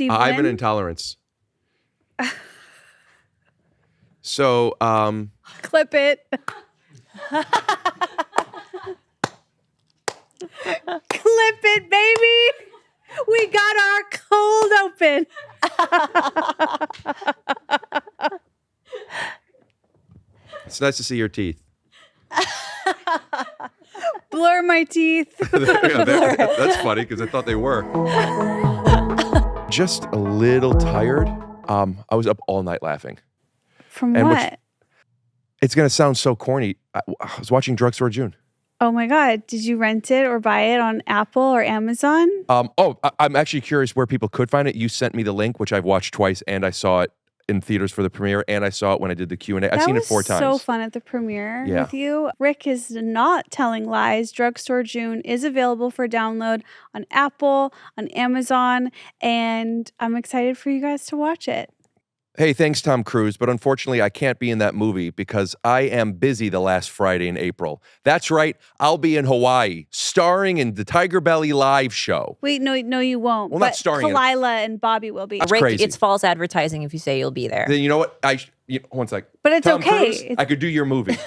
I have an intolerance. So, Clip it. Clip it, baby. We got our cold open. it's nice to see your teeth. Blur my teeth. That's funny because I thought they were. Just a little tired. I was up all night laughing. From what? It's going to sound so corny. I was watching Drugstore June. Oh my God. Did you rent it or buy it on Apple or Amazon? I'm actually curious where people could find it. You sent me the link, which I've watched twice, and I saw it in theaters for the premiere, and I saw it when I did the Q&A. I've seen it 4 times. That was so fun at the premiere with you. Rick is not telling lies. Drugstore June is available for download on Apple, on Amazon, and I'm excited for you guys to watch it. Hey, thanks, Tom Cruise, but unfortunately, I can't be in that movie because I am busy the last Friday in April. That's right, I'll be in Hawaii, starring in the Tiger Belly live show. Wait, no, you won't. Well, not starring in it. Khalyla and Bobby will be. That's Rick, crazy. It's false advertising if you say you'll be there. Then you know what? One sec. But it's Tom okay. Cruise, I could do your movie.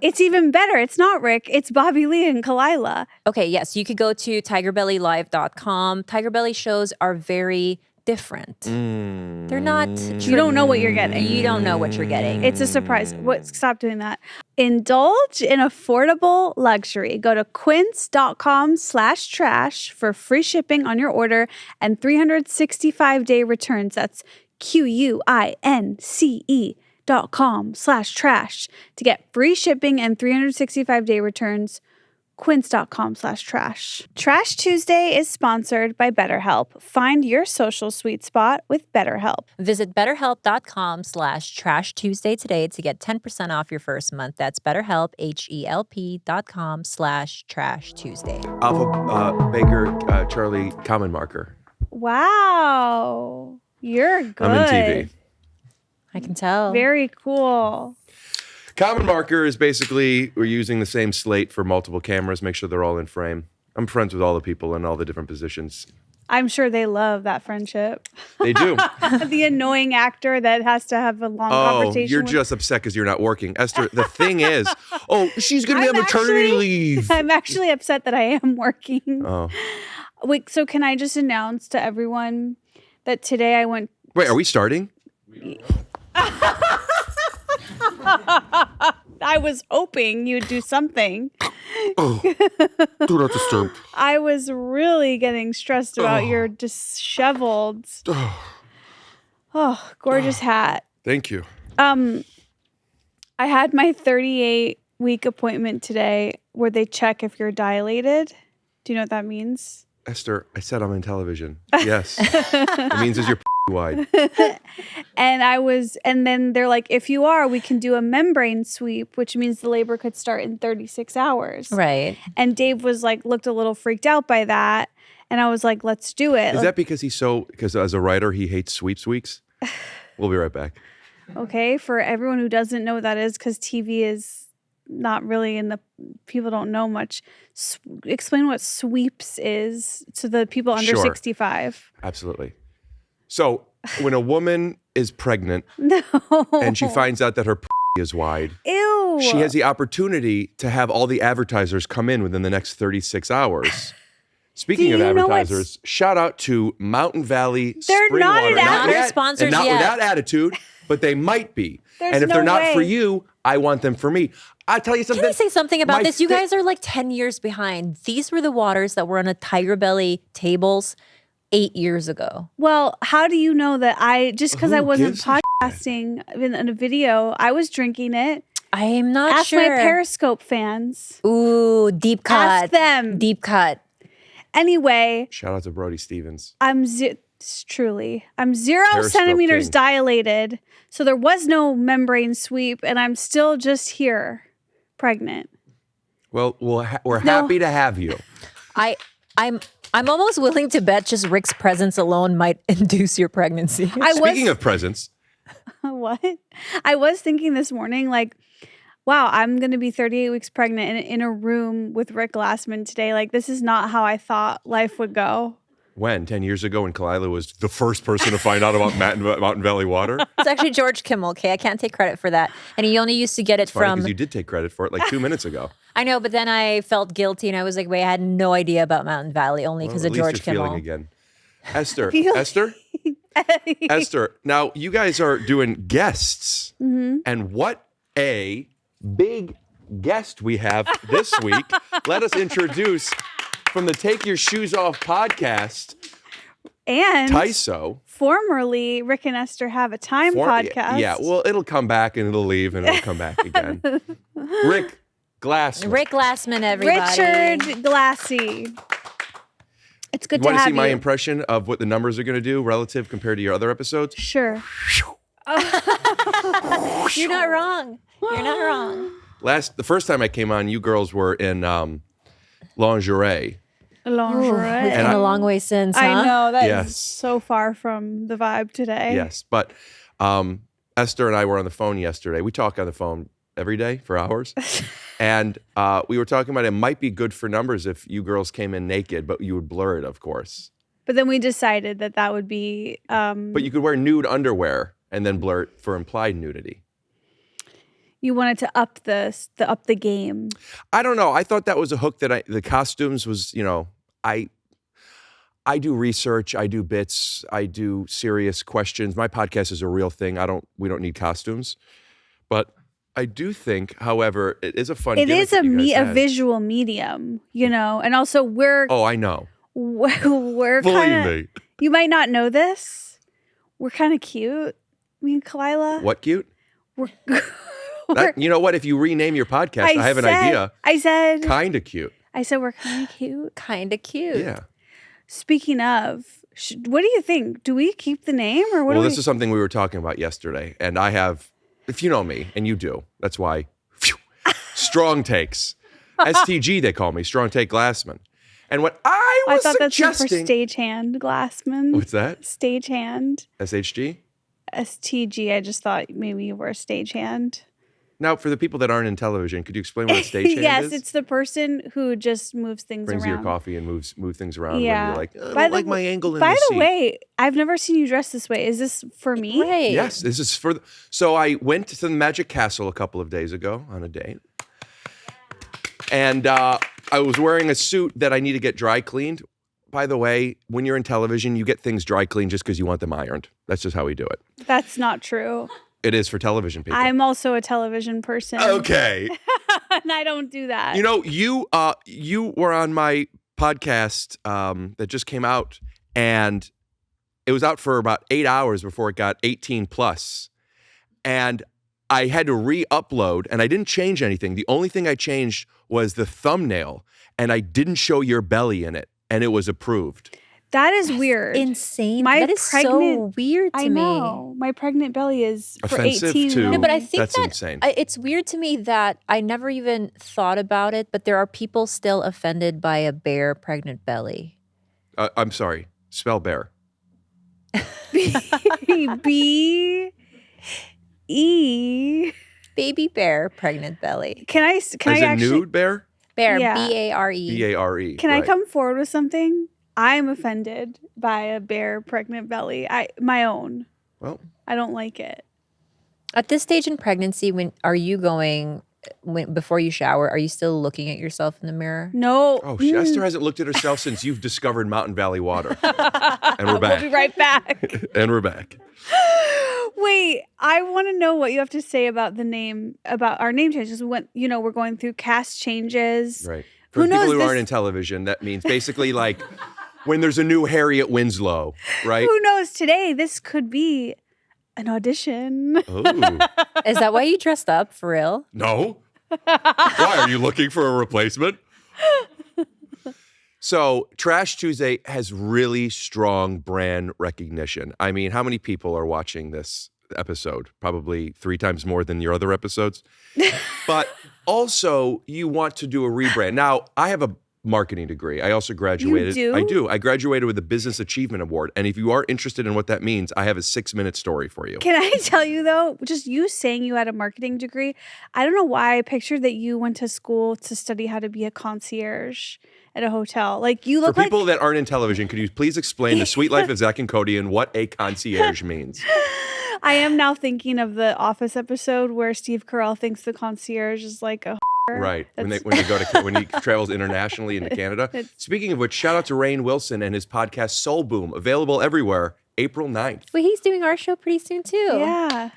It's even better. It's not Rick. It's Bobby Lee and Khalyla. Okay, yes, you could go to tigerbellylive.com. Tiger Belly shows are very different. They're not. You don't know what you're getting. You don't know what you're getting. It's a surprise. Stop doing that. Indulge in affordable luxury. Go to quince.com/trash for free shipping on your order and 365-day returns. That's QUINCE.com/trash to get free shipping and 365-day returns. Quince.com/trash. Trash Tuesday is sponsored by BetterHelp. Find your social sweet spot with BetterHelp. Visit betterhelp.com/trash Tuesday today to get 10% off your first month. That's BetterHelp, HELP.com/trash Tuesday. Alpha Baker Charlie Common Marker. Wow. You're good. I'm in TV. I can tell. Very cool. Common Marker is basically we're using the same slate for multiple cameras, make sure they're all in frame. I'm friends with all the people in all the different positions. I'm sure they love that friendship. They do. The annoying actor that has to have a long conversation. You're just upset because you're not working. Esther, the thing is, she's going to be on maternity leave. I'm actually upset that I am working. Oh. Wait, so can I just announce to everyone that today I went... Wait, are we starting? I was hoping you'd do something. Do not disturb. I was really getting stressed about your disheveled, gorgeous hat. Thank you. I had my 38-week appointment today where they check if you're dilated. Do you know what that means? Esther, I said I'm on television. Yes. It means is your wide. And then they're like, if you are, we can do a membrane sweep, which means the labor could start in 36 hours. Right. And Dave was like, looked a little freaked out by that. And I was like, let's do it. Is that because because as a writer, he hates sweeps weeks? We'll be right back. Okay. For everyone who doesn't know what that is, because TV is not really people don't know much. Explain what sweeps is to the people under 65. Absolutely. So when a woman is pregnant and she finds out that her is wide, ew, she has the opportunity to have all the advertisers come in within the next 36 hours. Speaking of advertisers, shout out to Mountain Valley They're Spring not Water. not our sponsors and not yet. without attitude, but they might be. And if no they're not way. for you, I want them for me. I tell you something. Can I say something about My this? You guys are like 10 years behind. These were the waters that were on a Tiger Belly tables 8 years ago. Well, how do you know that because I Who wasn't gives a podcasting in a video, I was drinking it. I am not Ask sure. my Periscope fans. Ooh, deep cut. Ask them. Deep cut. Anyway, Shout out to Brody Stevens. I'm 0 Periscope centimeters king. dilated. So there was no membrane sweep, and I'm still just here, pregnant. Well, we're happy to have you. I'm almost willing to bet just Rick's presence alone might induce your pregnancy. Speaking of presents. What? I was thinking this morning, like, wow, I'm going to be 38 weeks pregnant in a room with Rick Glassman today. Like, this is not how I thought life would go. When? 10 years ago when Khalyla was the first person to find out about Mountain Valley water? It's actually George Kimmel, okay? I can't take credit for that. And he only used to get it from... Because you did take credit for it like 2 minutes ago. I know, but then I felt guilty and I was like, wait, I had no idea about Mountain Valley only because of George Kimmel. Feeling again. Esther. Esther, now you guys are doing guests. Mm-hmm. And what a big guest we have this week. Let us introduce from the Take Your Shoes Off podcast, and Tyso. Formerly, Rick and Esther Have a Time podcast. Yeah, well, it'll come back and it'll leave and it'll come back again. Rick Glassman. Rick Glassman, everybody. Richard Glassy. It's good to have you. Want to see my impression of what the numbers are going to do relative compared to your other episodes? Sure. You're not wrong. You're not wrong. The first time I came on, you girls were in lingerie. Lingerie. It's been a long way since, huh? I know. That Yes. is so far from the vibe today. Yes, but Esther and I were on the phone yesterday. We talk on the phone every day for hours. And we were talking about it might be good for numbers if you girls came in naked, but you would blur it, of course. But then we decided that would be... but you could wear nude underwear and then blur it for implied nudity. You wanted to up the game. I don't know. I thought that was a hook that the costumes was, I do research, I do bits, I do serious questions. My podcast is a real thing. We don't need costumes. But I do think, however, it is a fun It gimmick is that a visual medium, and also we're... Oh, I know. We're Believe kind me. of... You might not know this. We're kind of cute. Me and Khalyla. What cute? We're You know what? If you rename your podcast, I have an idea. I said... Kind of cute. I said we're kind of cute. Kind of cute. Yeah. Speaking of, what do you think? Do we keep the name or what? Well, this is something we were talking about yesterday, and I have, if you know me, and you do, that's why, strong takes. STG, they call me, strong take Glassman. And what I was thought that's for suggesting... stagehand Glassman. What's that? Stagehand. SHG? STG, I just thought maybe you were a stagehand. Now, for the people that aren't in television, could you explain what a stagehand is? Yes, it's the person who just moves things Brings around. you your coffee and move things around Yeah. when you're like, I don't like my angle in By the the seat. way, I've never seen you dressed this way. Is this for me? Right. Yes, this is for... So I went to the Magic Castle a couple of days ago on a date. And I was wearing a suit that I need to get dry cleaned. By the way, when you're in television, you get things dry cleaned just because you want them ironed. That's just how we do it. That's not true. It is for television people. I'm also a television person. Okay. And I don't do that. You were on my podcast that just came out, and it was out for about 8 hours before it got 18 plus. And I had to re-upload, and I didn't change anything. The only thing I changed was the thumbnail, and I didn't show your belly in it, and it was approved. That is weird. Insane. That is so weird to me. I know. My pregnant belly is Offensive for 18. to- No, but I think That's that insane. It's weird to me that I never even thought about it, but there are people still offended by a bare pregnant belly. I'm sorry. Spell bear. B-E. Baby bear pregnant belly. Can I Is actually... it nude bear? Bear, Yeah. B-A-R-E. B-A-R-E. Can I right. come forward with something? I am offended by a bare pregnant belly. My own. Well, I don't like it. At this stage in pregnancy, before you shower, are you still looking at yourself in the mirror? No. oh, Esther hasn't looked at herself since you've discovered Mountain Valley water. And we're back. We'll be right back. And we're back. Wait, I want to know what you have to say about the name, about our name changes. When we're going through cast changes. Right. For Who people knows who this- aren't in television, that means basically like when there's a new Harriet Winslow, right? Who knows? Today, this could be an audition. Oh. Is that why you dressed up for real? No. Why? Are you looking for a replacement? So Trash Tuesday has really strong brand recognition. I mean, how many people are watching this episode? Probably 3 times more than your other episodes. But also, you want to do a rebrand. Now, I have a marketing degree. I also graduated. You do? I do. I graduated with a Business Achievement Award. And if you are interested in what that means, I have a 6-minute story for you. Can I tell you, though, just you saying you had a marketing degree, I don't know why I pictured that you went to school to study how to be a concierge at a hotel. Like you For look like people that aren't in television, could you please explain the Sweet Life of Zach and Cody and what a concierge means? I am now thinking of the Office episode where Steve Carell thinks the concierge is like a Right. When he travels internationally into Canada. Speaking of which, shout out to Rainn Wilson and his podcast Soul Boom, available everywhere, April 9th. Wait, he's doing our show pretty soon too. Yeah.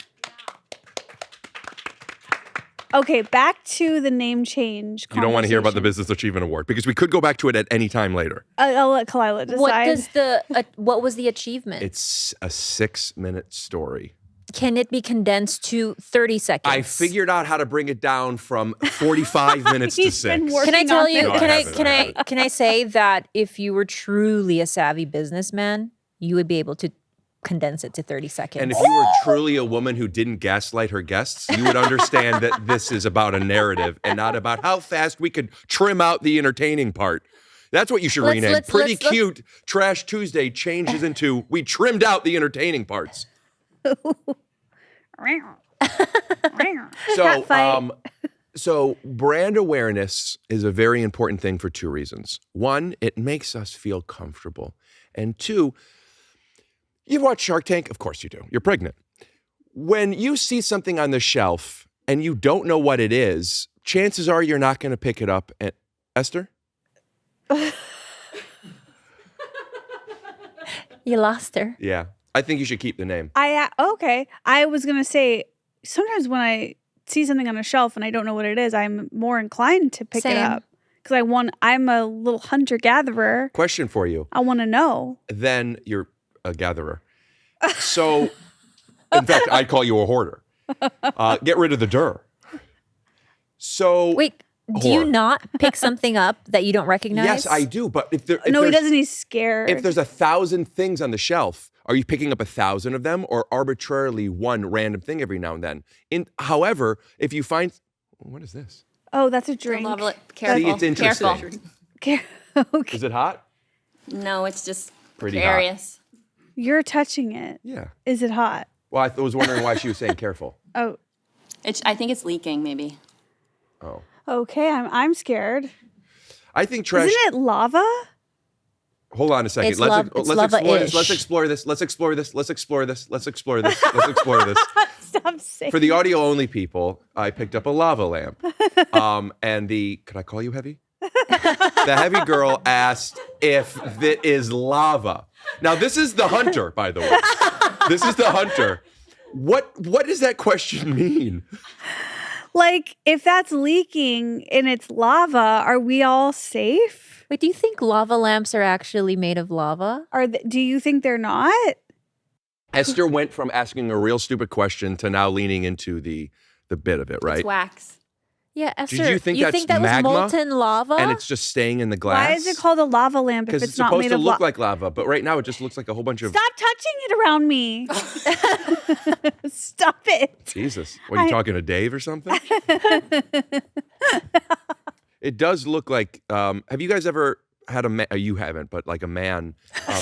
Okay, back to the name change. You don't want to hear about the Business Achievement Award because we could go back to it at any time later. I'll let Khalyla decide. What was the achievement? It's a 6-minute story. Can it be condensed to 30 seconds? I figured out how to bring it down from 45 minutes to 6. Can I tell you? No, Can I say that if you were truly a savvy businessman, you would be able to condense it to 30 seconds. And if you were truly a woman who didn't gaslight her guests, you would understand that this is about a narrative and not about how fast we could trim out the entertaining part. That's what you should rename. Pretty cute Trash Tuesday changes into we trimmed out the entertaining parts. So brand awareness is a very important thing for 2 reasons. 1, it makes us feel comfortable. And 2, you've watched Shark Tank? Of course you do. You're pregnant. When you see something on the shelf and you don't know what it is, chances are you're not going to pick it up. And Esther? You lost her. Yeah. I think you should keep the name. Okay. I was going to say, sometimes when I see something on a shelf and I don't know what it is, I'm more inclined to pick it up. Because I'm a little hunter-gatherer. Question for you. I want to know. Then you're a gatherer. So, in fact, I'd call you a hoarder. Get rid of the dir. So, wait, do you not pick something up that you don't recognize? Yes, I do. But if no, he doesn't. He's scared. If there's 1,000 things on the shelf, are you picking up 1,000 of them, or arbitrarily one random thing every now and then? However, if you find, what is this? Oh, that's a drink. Careful. See, it's interesting. Okay. Is it hot? No, it's just pretty precarious. Hot. You're touching it. Yeah. Is it hot? Well, I was wondering why she was saying careful. Oh. I think it's leaking, maybe. Oh. Okay, I'm scared. I think trash. Isn't it lava? Hold on a second. Let's explore this. Stop saying. For the audio only people, I picked up a lava lamp. And can I call you Heavy? The Heavy girl asked if it is lava. Now, this is the hunter, by the way. This is the hunter. What does that question mean? Like, if that's leaking and it's lava, are we all safe? Wait, do you think lava lamps are actually made of lava? Do you think they're not? Esther went from asking a real stupid question to now leaning into the bit of it, right? It's wax. Yeah, Esther, Did you think that magma? Was molten lava? And it's just staying in the glass? Why is it called a lava lamp if it's not made of lava? Because it's supposed to look like lava, but right now it just looks like a whole bunch of... Stop touching it around me. Stop it. Jesus. What, are you talking to Dave or something? It does look like... have you guys ever had you haven't, but like a man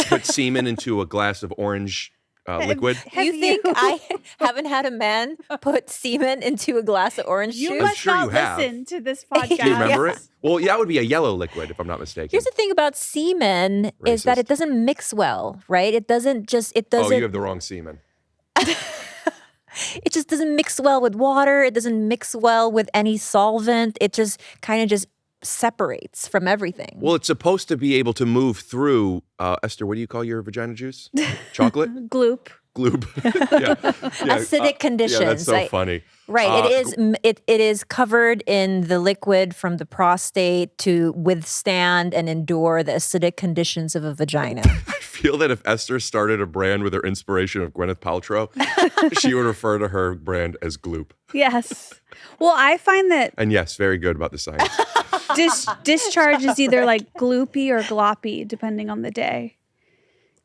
put semen into a glass of orange... liquid. You think I haven't had a man put semen into a glass of orange juice? You must not listen to this podcast. Do you remember it? Well, yeah, it would be a yellow liquid, if I'm not mistaken. Here's the thing about semen is that it doesn't mix well, right? It doesn't. Oh, you have the wrong semen. It just doesn't mix well with water. It doesn't mix well with any solvent. It just kind of just separates from everything. Well, it's supposed to be able to move through, Esther, what do you call your vagina juice? Chocolate? Gloop. Yeah. Acidic conditions. Yeah, that's so funny. Right. It is covered in the liquid from the prostate to withstand and endure the acidic conditions of a vagina. I feel that if Esther started a brand with her inspiration of Gwyneth Paltrow, she would refer to her brand as Gloop. Yes. Well, I find that... And yes, very good about the science. Discharge is either like gloopy or gloppy, depending on the day.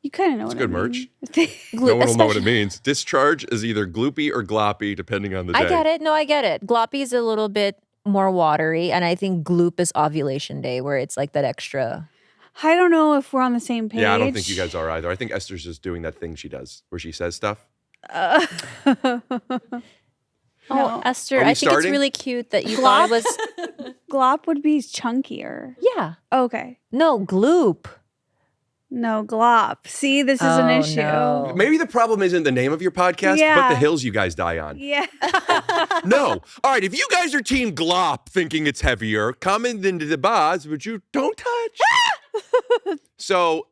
You kind of know what I mean. It's good merch. No one will know what it means. Discharge is either gloopy or gloppy, depending on the day. I get it. No, I get it. Gloppy is a little bit more watery, and I think gloop is ovulation day, where it's like that extra. I don't know if we're on the same page. Yeah, I don't think you guys are either. I think Esther's just doing that thing she does, where she says stuff. Oh, Esther, I think it's really cute that you thought it was... Glop would be chunkier. Yeah. Okay. No, gloop. No, glop. See, this is an issue. No. Maybe the problem isn't the name of your podcast, but Yeah. the hills you guys die on. Yeah. No. All right, if you guys are team glop thinking it's heavier, comment into the bars, but you don't touch. So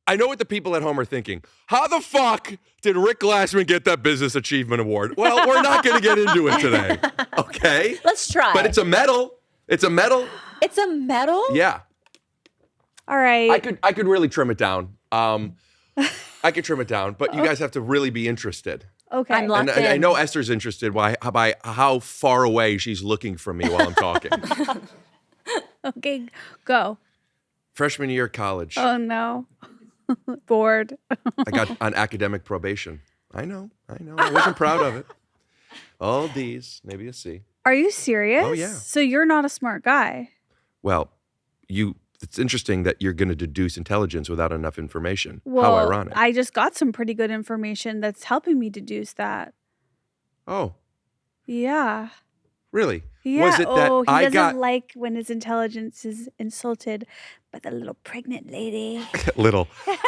I know what the people at home are thinking. How the fuck did Rick Glassman get that Business Achievement Award? Well, we're not going to get into it today. Okay? Let's try. But it's a medal. It's a medal. It's a medal? Yeah. All right. I could really trim it down. I could trim it down, but you guys have to really be interested. Okay. I'm locked And I in. know Esther's interested by how far away she's looking from me while I'm talking. Okay, go. Freshman year of college, Oh no. Bored. I got on academic probation. I know. I wasn't proud of it. All D's, maybe a C. Are you serious? Oh, yeah. So you're not a smart guy. Well, it's interesting that you're going to deduce intelligence without enough information. Well, How ironic. I just got some pretty good information that's helping me deduce that. Oh, Yeah. really? Yeah. Was it that he I doesn't got like when his intelligence is insulted by the little pregnant lady. little?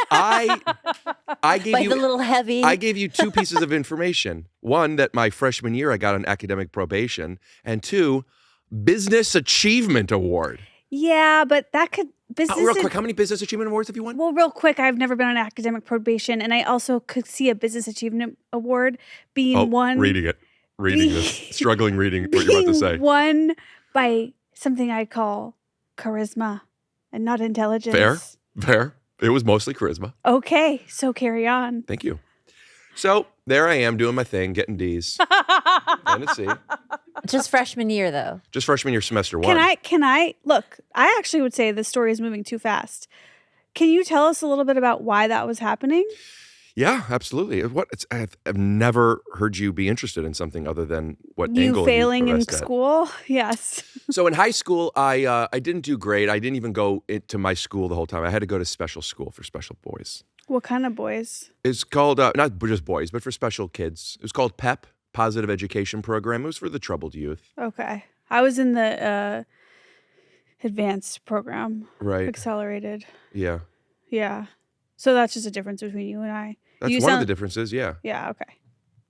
I gave Like you the little heavy. I gave you two pieces of information. One, that my freshman year I got on academic probation, and two, Business Achievement Award. Yeah, but that could business. Real quick, how many Business Achievement Awards have you won? Well, real quick, I've never been on academic probation, and I also could see a business achievement award being won. Reading this, struggling reading what you're about to being say. won by something I call charisma and not intelligence. Fair. It was mostly charisma. Okay, so carry on. Thank you. So there I am doing my thing, getting D's. And a C. Just freshman year, though. Just freshman year, semester one. Can I look? I actually would say the story is moving too fast. Can you tell us a little bit about why that was happening? Yeah, absolutely. I've never heard you be interested in something other than what You angle failing you in progressed at. school? Yes. So in high school, I didn't do great. I didn't even go into my school the whole time. I had to go to special school for special boys. What kind of boys? It's called, not just boys, but for special kids. It was called PEP, Positive Education Program. It was for the troubled youth. Okay. I was in the advanced program. Right. Accelerated. Yeah. Yeah. So that's just a difference between you and I. That's You one of sound- the differences, yeah. Yeah, okay.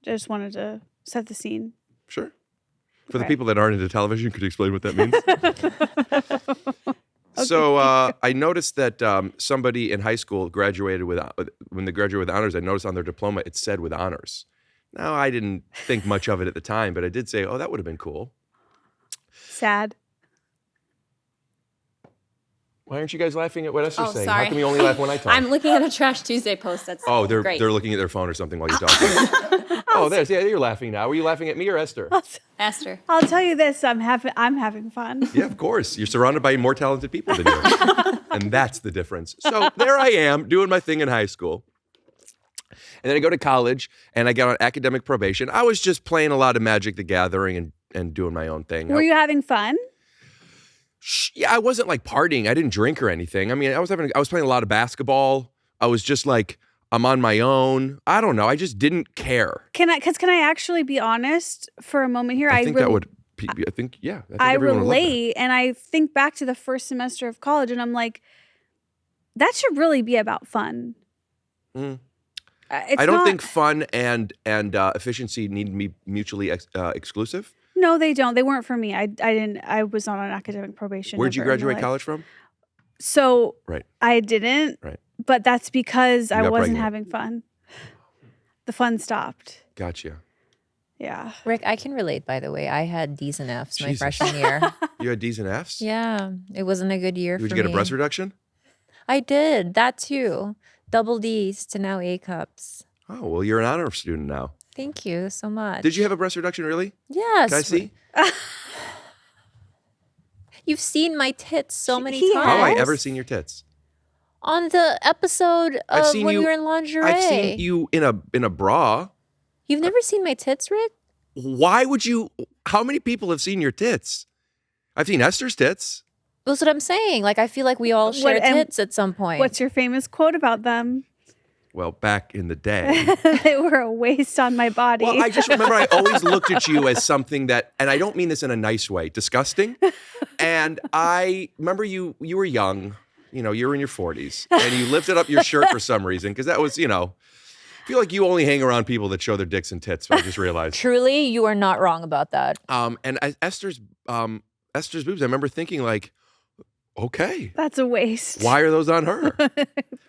Just wanted to set the scene. Sure. For the Okay. people that aren't into television, could you explain what that means? So I noticed that somebody in high school graduated when they graduated with honors, I noticed on their diploma it said with honors. Now, I didn't think much of it at the time, but I did say, oh, that would have been cool. Sad. Why aren't you guys laughing at what Esther's saying? sorry. How come you only laugh when I talk? I'm looking at a Trash Tuesday post. That's great. they're looking at their phone or something while you're talking. You're laughing now. Were you laughing at me or Esther? Esther. I'll tell you this, I'm having fun. Yeah, of course. You're surrounded by more talented people than you. And that's the difference. So there I am doing my thing in high school. And then I go to college and I got on academic probation. I was just playing a lot of Magic the Gathering and doing my own thing. Were you having fun? Yeah, I wasn't like partying. I didn't drink or anything. I mean, I was playing a lot of basketball. I was just like, I'm on my own. I don't know. I just didn't care. Can I actually be honest for a moment here? I think everyone would relate. And I think back to the first semester of college and I'm like, that should really be about fun. Mm. It's I don't not- think fun and efficiency need to be mutually exclusive. No, they don't. They weren't for me. I was not on academic probation. Where'd you ever in my graduate life. college from? So Right. I didn't. Right. But that's because I got wasn't pregnant. having fun. The fun stopped. Gotcha. Yeah. Rick, I can relate, by the way. I had D's and F's my Jesus. freshman year. You had D's and F's? Yeah, it wasn't a good year Did for you get me. a breast reduction? I did. That too. Double D's to now A cups. Oh, well, you're an honor student now. Thank you so much. Did you have a breast reduction, really? Yes. Can I see? You've seen my tits so many He times. How have I Yes. ever seen your tits? On the episode I've of seen when you- we were in lingerie. I've seen you in a bra. You've never seen my tits, Rick? Why would you? How many people have seen your tits? I've seen Esther's tits. That's what I'm saying. Like, I feel like we all share and tits at some point. What's your famous quote about them? well, back in the day. They were a waste on my body. Well, I just remember I always looked at you as something that, and I don't mean this in a nice way, disgusting. And I remember you were young, you were in your 40s, and you lifted up your shirt for some reason, because that was, I feel like you only hang around people that show their dicks and tits, I just realized. Truly, you are not wrong about that. And Esther's boobs, I remember thinking like, okay. That's a waste. Why are those on her?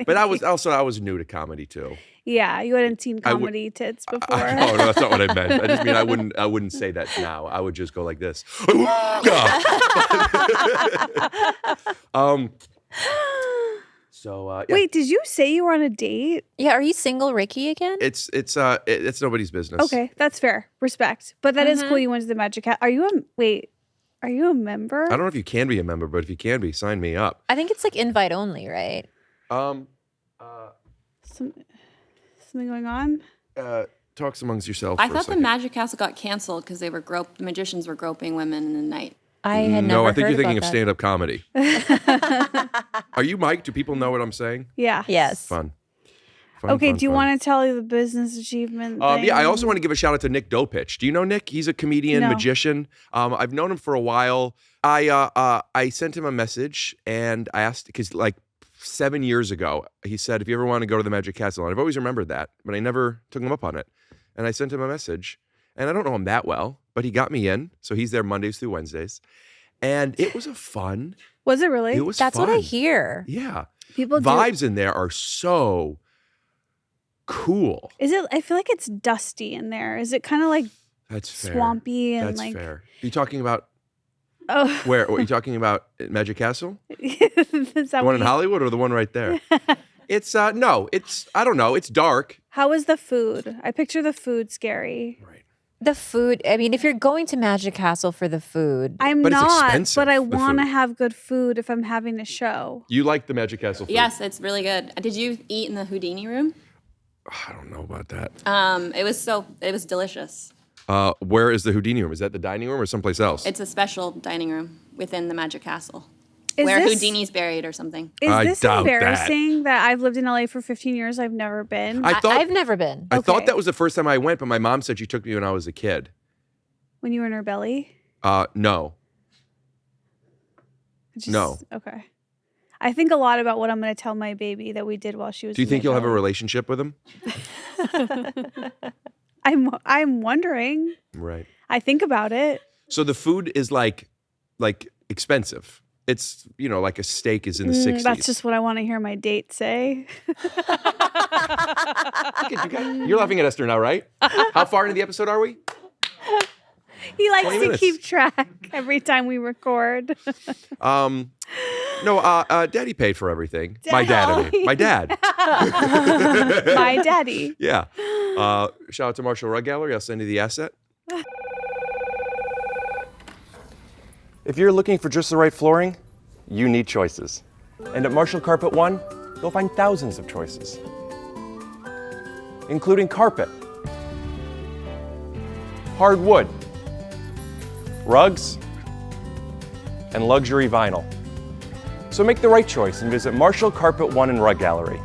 But I was new to comedy too. Yeah, you hadn't seen comedy tits before. No, that's not what I meant. I just mean I wouldn't say that now. I would just go like this. Yeah. Wait, did you say you were on a date? Yeah, are you single, Ricky, again? It's nobody's business. Okay, that's fair. Respect. But that is cool. You went to the Magic Hat. Are you a member? I don't know if you can be a member, but if you can be, sign me up. I think it's like invite only, right? Something going on? Talks amongst yourself. I thought the Magic Castle got canceled because the magicians were groping women in the night. I had never No, I think heard you're thinking about of that. stand-up comedy. Are you Mike? Do people know what I'm saying? Yeah. Yes. Fun. Okay, do you want to tell you the business achievement thing? Yeah, I also want to give a shout out to Nick Dopich. Do you know Nick? He's a comedian, magician. I've known him for a while. I sent him a message and I asked, because like 7 years ago, he said, if you ever want to go to the Magic Castle, and I've always remembered that, but I never took him up on it. And I sent him a message, and I don't know him that well, but he got me in. So he's there Mondays through Wednesdays. And it was fun. Was it really? It was That's fun. what I hear. Yeah. People Vibes in there are so cool. Is it? I feel like it's dusty in there. Is it kind of like That's fair. swampy and That's like? fair. Are you talking about Oh, where? What are you talking about? At Magic Castle? is that The one in Hollywood or the one right there? It's no. It's I don't know. It's dark. How is the food? I picture the food scary. Right. The food, I mean, if you're going to Magic Castle for the food, I'm But it's not, expensive, but I the want to food. have good food if I'm having a show. You like the Magic Castle food? Yes, it's really good. Did you eat in the Houdini room? I don't know about that. It was delicious. Where is the Houdini room? Is that the dining room or someplace else? It's a special dining room within the Magic Castle Is where this- Houdini's buried or something. Is I this doubt that. embarrassing that I've lived in LA for 15 years? I've never been. I've never been. I thought Okay. that was the first time I went, but my mom said she took me when I was a kid. When you were in her belly? No. No. Okay. I think a lot about what I'm going to tell my baby that we did while she was. Do you in think my you'll have a belly. relationship with him? I'm wondering. Right. I think about it. So the food is like expensive. It's, like a steak is in the 60s. That's just what I want to hear my date say. You're laughing at Esther now, right? How far into the episode are we? He likes 20 to minutes. keep track every time we record. No, Daddy paid for everything. My dad, I mean. My dad. My daddy. Yeah. Shout out to Marshall Rug Gallery. I'll send you the asset. If you're looking for just the right flooring, you need choices. And at Marshall Carpet One, you'll find thousands of choices, including carpet, hardwood, rugs, and luxury vinyl. So make the right choice and visit Marshall Carpet One and Rug Gallery.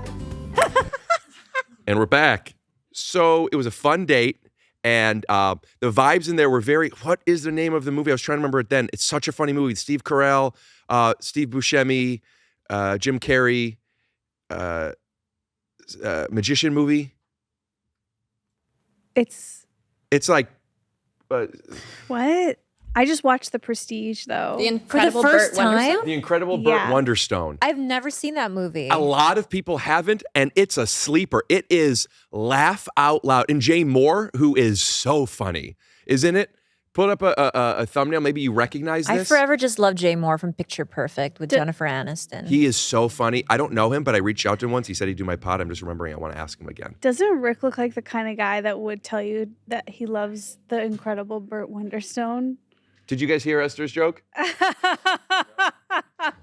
And we're back. So it was a fun date. And the vibes in there were very, what is the name of the movie? I was trying to remember it then. It's such a funny movie. Steve Carell, Steve Buscemi, Jim Carrey, magician movie. It's like... what? I just watched The Prestige, though. The Incredible first Burt time? Wonderstone? The Incredible Yeah. Burt Wonderstone. I've never seen that movie. A lot of people haven't, and it's a sleeper. It is laugh out loud. And Jay Moore, who is so funny, is in it. Put up a thumbnail. Maybe you recognize this. I forever just love Jay Moore from Picture Perfect with Jennifer Aniston. He is so funny. I don't know him, but I reached out to him once. He said he'd do my pod. I'm just remembering I want to ask him again. Doesn't Rick look like the kind of guy that would tell you that he loves The Incredible Burt Wonderstone? Did you guys hear Esther's joke?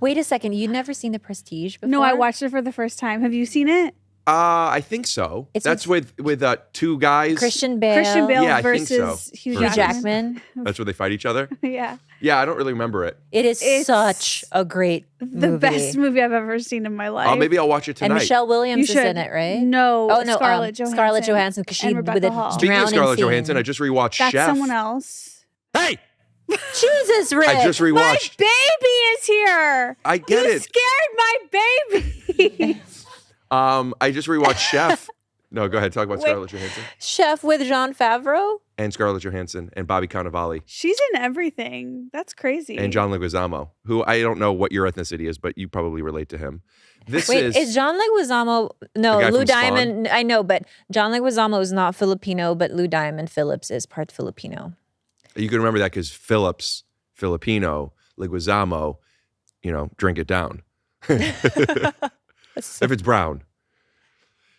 Wait a second, you'd never seen The Prestige before? No, I watched it for the first time. Have you seen it? I think so. That's with two guys. Christian Bale. Christian Bale Yeah, I think so. versus Hugh Hugh Jackman. Jackman. That's where they fight each other? Yeah. Yeah, I don't really remember it. It's It's such a great movie. The best movie I've ever seen in my life. Maybe I'll watch it tonight. And Michelle Williams You is in should. it, right? No. Oh, no. Scarlett Johansson. Scarlett Johansson, because she and with Rebecca a Hall. Speaking of drowning Scarlett scene. Johansson, I just rewatched That's Chef. someone else. Hey! Jesus, Rick. I just My rewatched. baby is here. I get you it. scared my baby. I just rewatched Chef. No, go ahead. Talk about Scarlett Johansson. Chef with Jean Favreau. And Scarlett Johansson and Bobby Cannavale. She's in everything. That's crazy. And John Leguizamo, who I don't know what your ethnicity is, but you probably relate to him. Is John Leguizamo? No, the guy Lou from Spawn? Diamond. I know, but John Leguizamo is not Filipino, but Lou Diamond Phillips is part Filipino. You can remember that because Phillips, Filipino, Leguizamo, drink it down. If it's brown.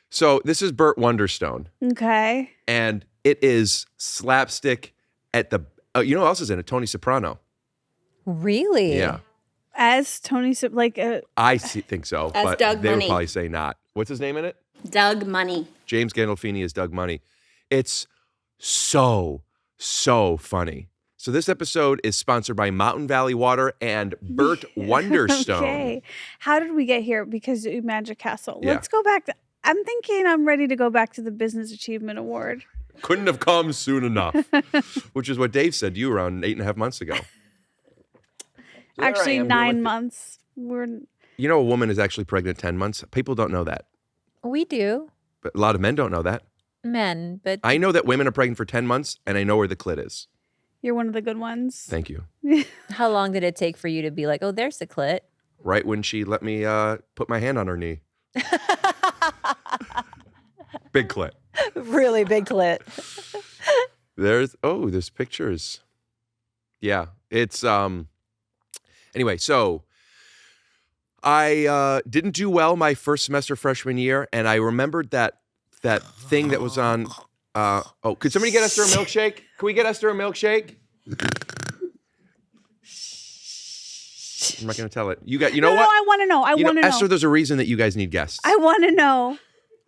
So this is Burt Wonderstone. Okay. And it is slapstick at the, you know who else is in it? Tony Soprano. Really? Yeah. As Tony, I think so, As but Doug they would Money. probably say not. What's his name in it? Doug Money. James Gandolfini is Doug Money. It's so funny. So this episode is sponsored by Mountain Valley Water and Burt Wonderstone. Okay. How did we get here? Because of Magic Castle. Yeah. Let's go back. I'm thinking I'm ready to go back to the Business Achievement Award. Couldn't have come soon enough, which is what Dave said to you around 8.5 months ago. So Actually, there I am, 9 doing months. a woman is actually pregnant 10 months. People don't know that. We do. But a lot of men don't know that. Men, but I know that women are pregnant for 10 months, and I know where the clit is. You're one of the good ones. Thank you. how long did it take for you to be like, oh, there's the clit? Right when she let me put my hand on her knee. Big clit. Really big clit. There's pictures. Yeah, it's anyway, so I didn't do well my first semester freshman year, and I remembered that thing that was on could somebody get Esther a milkshake? Can we get Esther a milkshake? I'm not gonna tell it. You know what? No, I want to know. I want to know. Esther, there's a reason that you guys need guests. I want to know.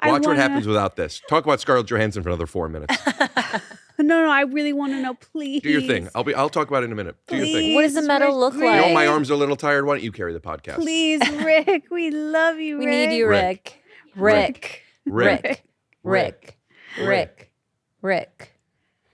Watch what happens without this. Talk about Scarlett Johansson for another 4 minutes. No, I really want to know. Please. Do your thing. I'll talk about it in a minute. Do your thing. Please, What does the medal look Rick. like? You know my arms are a little tired. Why don't you carry the podcast? Please, Rick. We love you, We Rick. need you, Rick. Rick. Rick. Rick.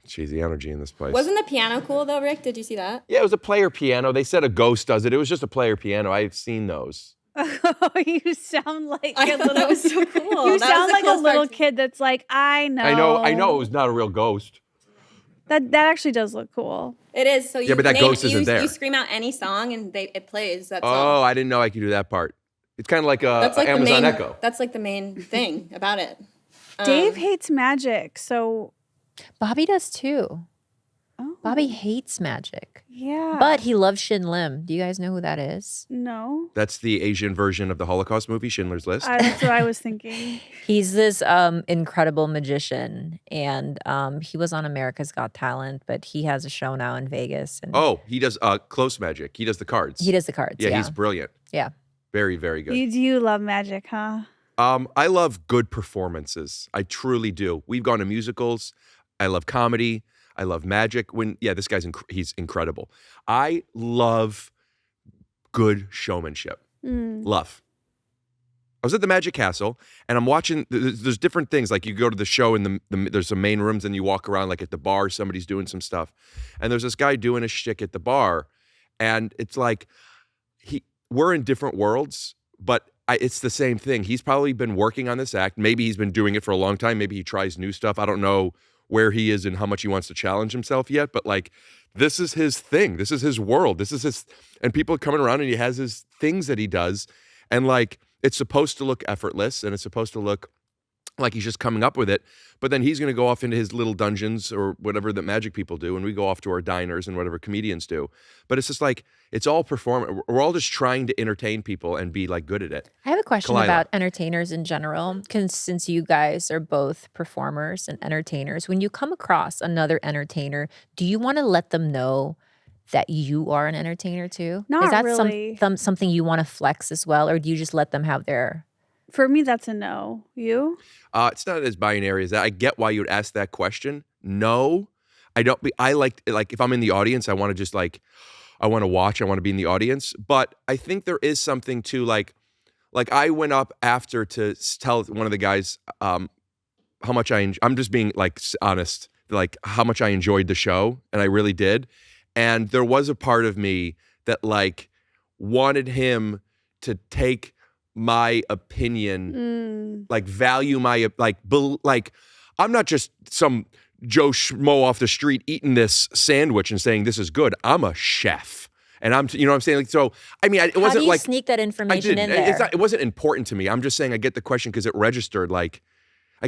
Jeez, the energy in this place. Wasn't the piano cool though, Rick? Did you see that? Yeah, it was a player piano. They said a ghost does it. It was just a player piano. I've seen those. Oh, you sound like I a thought little. that was so cool. You That sound was the like a coolest little part. kid that's like, I know. I know it was not a real ghost. That actually does look cool. It is. So you but that ghost isn't there. You scream out any song and it plays. That's Oh, all. I didn't know I could do that part. It's kind of like That's like Amazon the main, Echo. That's like the main thing about it. Dave hates magic, so Bobby does too. oh, Bobby hates magic, yeah. but he loves Shin Lim. Do you guys know who that is? no, That's the Asian version of the Holocaust movie, Schindler's List. that's what I was thinking. He's this incredible magician, and he was on America's Got Talent, but he has a show now in Vegas. And He does close magic. He does the cards. he does the cards. Yeah, he's brilliant. Yeah. Very, very good. You love magic, huh? I love good performances. I truly do. We've gone to musicals. I love comedy. I love magic. This guy's he's incredible. I love good showmanship. Love. I was at the Magic Castle and I'm watching. There's different things. Like you go to the show and there's some main rooms and you walk around. Like at the bar, somebody's doing some stuff, and there's this guy doing a shtick at the bar, and it's like we're in different worlds, but it's the same thing. He's probably been working on this act. Maybe he's been doing it for a long time. Maybe he tries new stuff. I don't know where he is and how much he wants to challenge himself yet, but like this is his thing. This is his world. This is his, and people are coming around and he has his things that he does. And like, it's supposed to look effortless and it's supposed to look like he's just coming up with it. But then he's going to go off into his little dungeons or whatever that magic people do. And we go off to our diners and whatever comedians do. But it's just like, it's all performance. We're all just trying to entertain people and be like good at it. I have a question Khalyla. about entertainers in general, since you guys are both performers and entertainers. When you come across another entertainer, do you want to let them know that you are an entertainer too? Not Is that really. something you want to flex as well, or do you just let them have their For me, that's a no. You? It's not as binary as that. I get why you would ask that question. No, I don't. I like if I'm in the audience, I want to just I want to watch. I want to be in the audience. But I think there is something to like I went up after to tell one of the guys how much I'm just being honest, like how much I enjoyed the show, and I really did. And there was a part of me that wanted him to take my opinion, value my I'm not just some Joe Schmo off the street eating this sandwich and saying this is good. I'm a chef, and you know what I'm saying. So I mean, it wasn't How do you sneak that information in there? It wasn't important to me. I'm just saying I get the question because it registered. I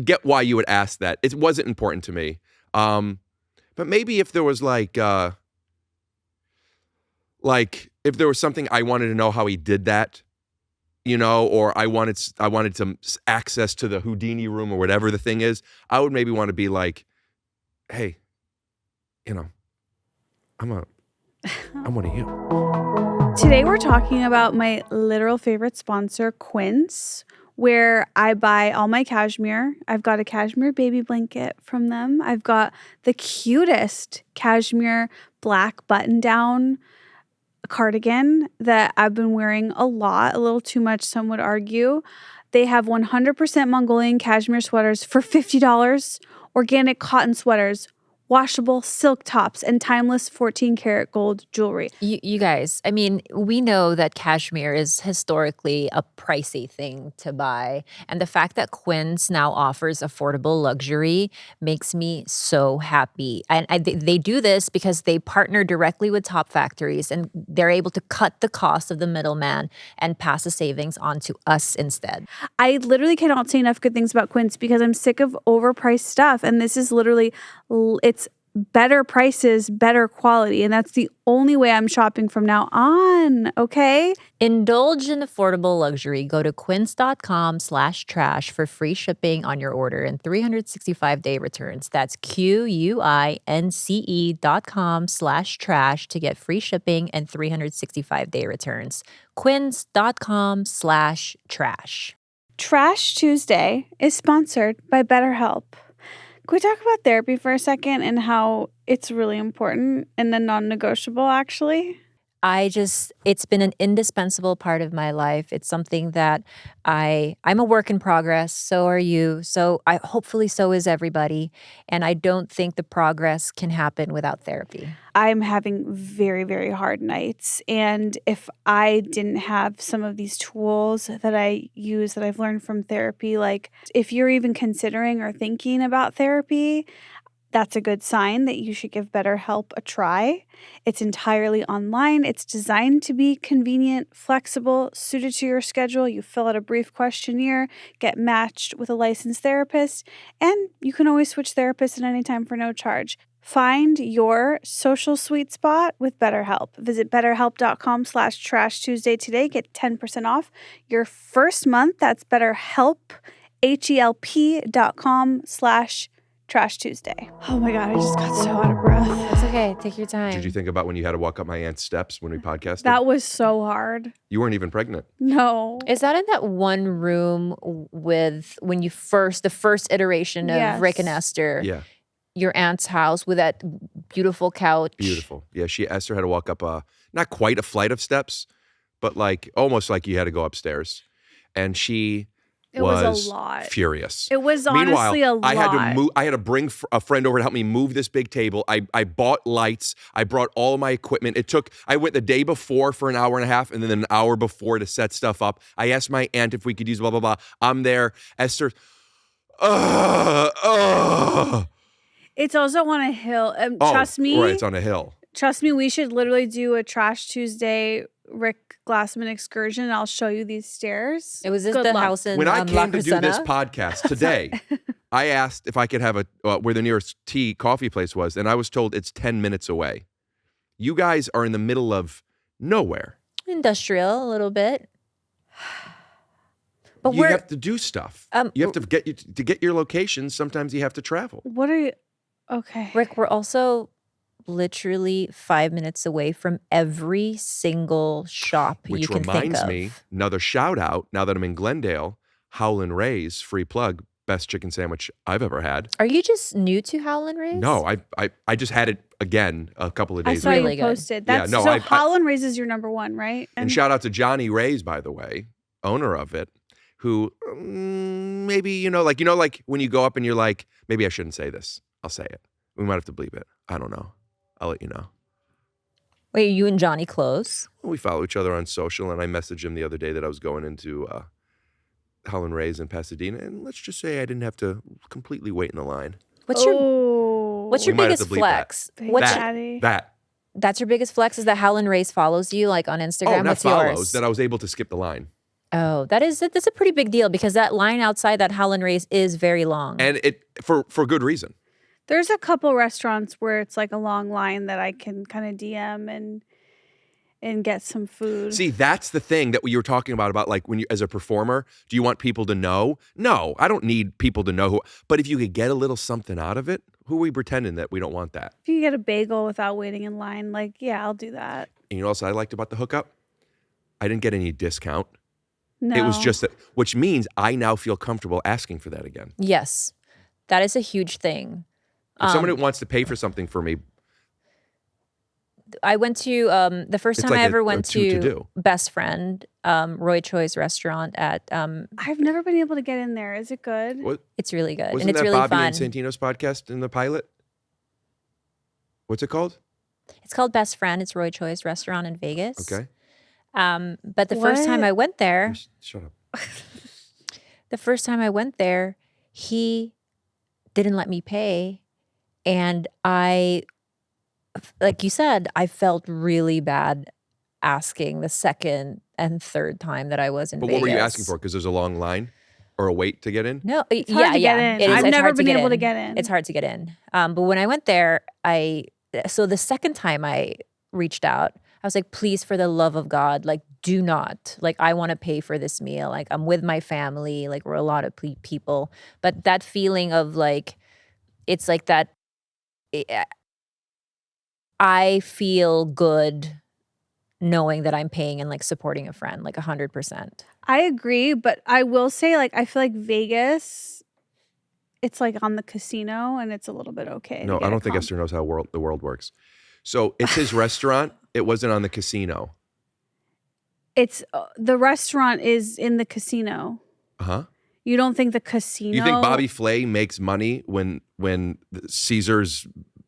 get why you would ask that. It wasn't important to me. But maybe if there was if there was something I wanted to know how he did that, or I wanted some access to the Houdini room or whatever the thing is, I would maybe want to be like, hey, I'm one of you. Today we're talking about my literal favorite sponsor, Quince, where I buy all my cashmere. I've got a cashmere baby blanket from them. I've got the cutest cashmere black button-down cardigan that I've been wearing a little too much, some would argue. They have 100% Mongolian cashmere sweaters for $50, organic cotton sweaters, washable silk tops, and timeless 14-karat gold jewelry. You guys, I mean, we know that cashmere is historically a pricey thing to buy. And the fact that Quince now offers affordable luxury makes me so happy. And they do this because they partner directly with top factories, and they're able to cut the cost of the middleman and pass the savings on to us instead. I literally cannot say enough good things about Quince because I'm sick of overpriced stuff. And this is literally, it's better prices, better quality. And that's the only way I'm shopping from now on, okay? Indulge in affordable luxury. Go to quince.com/trash for free shipping on your order and 365-day returns. That's QUINCE.com/trash to get free shipping and 365-day returns. Quince.com/trash. Trash Tuesday is sponsored by BetterHelp. Can we talk about therapy for a second and how it's really important and then non-negotiable, actually? It's been an indispensable part of my life. It's something that I'm a work in progress. So are you. So hopefully so is everybody. And I don't think the progress can happen without therapy. I'm having very, very hard nights. And if I didn't have some of these tools that I use that I've learned from therapy, like if you're even considering or thinking about therapy, that's a good sign that you should give BetterHelp a try. It's entirely online. It's designed to be convenient, flexible, suited to your schedule. You fill out a brief questionnaire, get matched with a licensed therapist, and you can always switch therapists at any time for no charge. Find your social sweet spot with BetterHelp. Visit betterhelp.com/Trash Tuesday today. Get 10% off your first month. That's BetterHelp, HELP.com/Trash Tuesday. Oh my God, I just got so out of breath. It's okay. Take your time. Did you think about when you had to walk up my aunt's steps when we podcasted? That was so hard. You weren't even pregnant. No. Is that in that one room with when the first iteration of Yes. Rick and Esther? Yeah. Your aunt's house with that beautiful couch. Beautiful. Yeah, Esther had to walk up not quite a flight of steps, but almost like you had to go upstairs. And she It was a lot. Furious. It was honestly a lot. I had to bring a friend over to help me move this big table. I bought lights. I brought all my equipment. I went the day before for an hour and a half and then an hour before to set stuff up. I asked my aunt if we could use blah, blah, blah. I'm there. Esther, It's also on a hill. Trust me. Right, it's on a hill. Trust me, we should literally do a Trash Tuesday Rick Glassman excursion. And I'll show you these stairs. It was just Good the luck. house in When I La came to do this Crescenta. podcast today, I asked if I could have where the nearest coffee place was, and I was told it's 10 minutes away. You guys are in the middle of nowhere. Industrial, a little bit. But You have to do stuff. You have to get your location. Sometimes you have to travel. What are you? Okay. Rick, we're also literally 5 minutes away from every single shop Which you can think reminds of. me, another shout out, now that I'm in Glendale, Howlin' Ray's, free plug, best chicken sandwich I've ever had. Are you just new to Howlin' Ray's? No, I just had it again a couple of I days saw ago. really you good. posted. That's Yeah, no, so Howlin' Ray's is your number one, right? And shout out to Johnny Ray's, by the way, owner of it, who maybe, like when you go up and you're like, maybe I shouldn't say this. I'll say it. We might have to bleep it. I don't know. I'll let you know. Wait, you and Johnny close? We follow each other on social, and I messaged him the other day that I was going into Howlin' Ray's in Pasadena, and let's just say I didn't have to completely wait in the line. What's your We might have biggest to bleep flex? Big What's Daddy. That. That's your biggest flex is that Howlin' Ray's follows you like on Instagram? Oh, not What's follows, yours? that I was able to skip the line. Oh, that's a pretty big deal because that line outside that Howlin' Ray's is very long. And it for good reason. There's a couple restaurants where it's like a long line that I can kind of DM and get some food. See, that's the thing that you were talking about like when you, as a performer, do you want people to know? No, I don't need people to know who. But if you could get a little something out of it, who are we pretending that we don't want that? If you get a bagel without waiting in line, like, yeah, I'll do that. And you know what else I liked about the hookup? I didn't get any discount. No. It was just that, which means I now feel comfortable asking for that again. Yes, that is a huge thing. If someone wants to pay for something for me, I went to the first It's time like I ever a went two to to do. Best Friend, Roy Choi's restaurant at. I've never been able to get in there. Is it good? what It's really good wasn't and it's that really Bobby fun. and Santino's podcast in the pilot? What's it called? It's called Best Friend. It's Roy Choi's restaurant in Vegas. Okay. But the first time What? I went there, Shut up. the first time I went there, he didn't let me pay. And I, like you said, I felt really bad asking the second and third time that I was in But Vegas. what were you asking for? Because there's a long line or a wait to get in? No, It's hard to get in. it is. I've It's never hard been able to in. get in. It's hard to get in. But when I went there, so the second time I reached out, I was like, please, for the love of God, like, do not. Like, I want to pay for this meal. Like, I'm with my family. Like, we're a lot of people. But that feeling of like, it's like that, I feel good knowing that I'm paying and like supporting a friend, like 100%. I agree, but I will say, like, I feel like Vegas, it's like on the casino and it's a little bit okay. No, to get I a don't think comp. Esther knows how the world works. So it's his restaurant. It wasn't on the casino. It's the restaurant is in the casino. Uh-huh. You don't think the casino? You think Bobby Flay makes money when Caesar's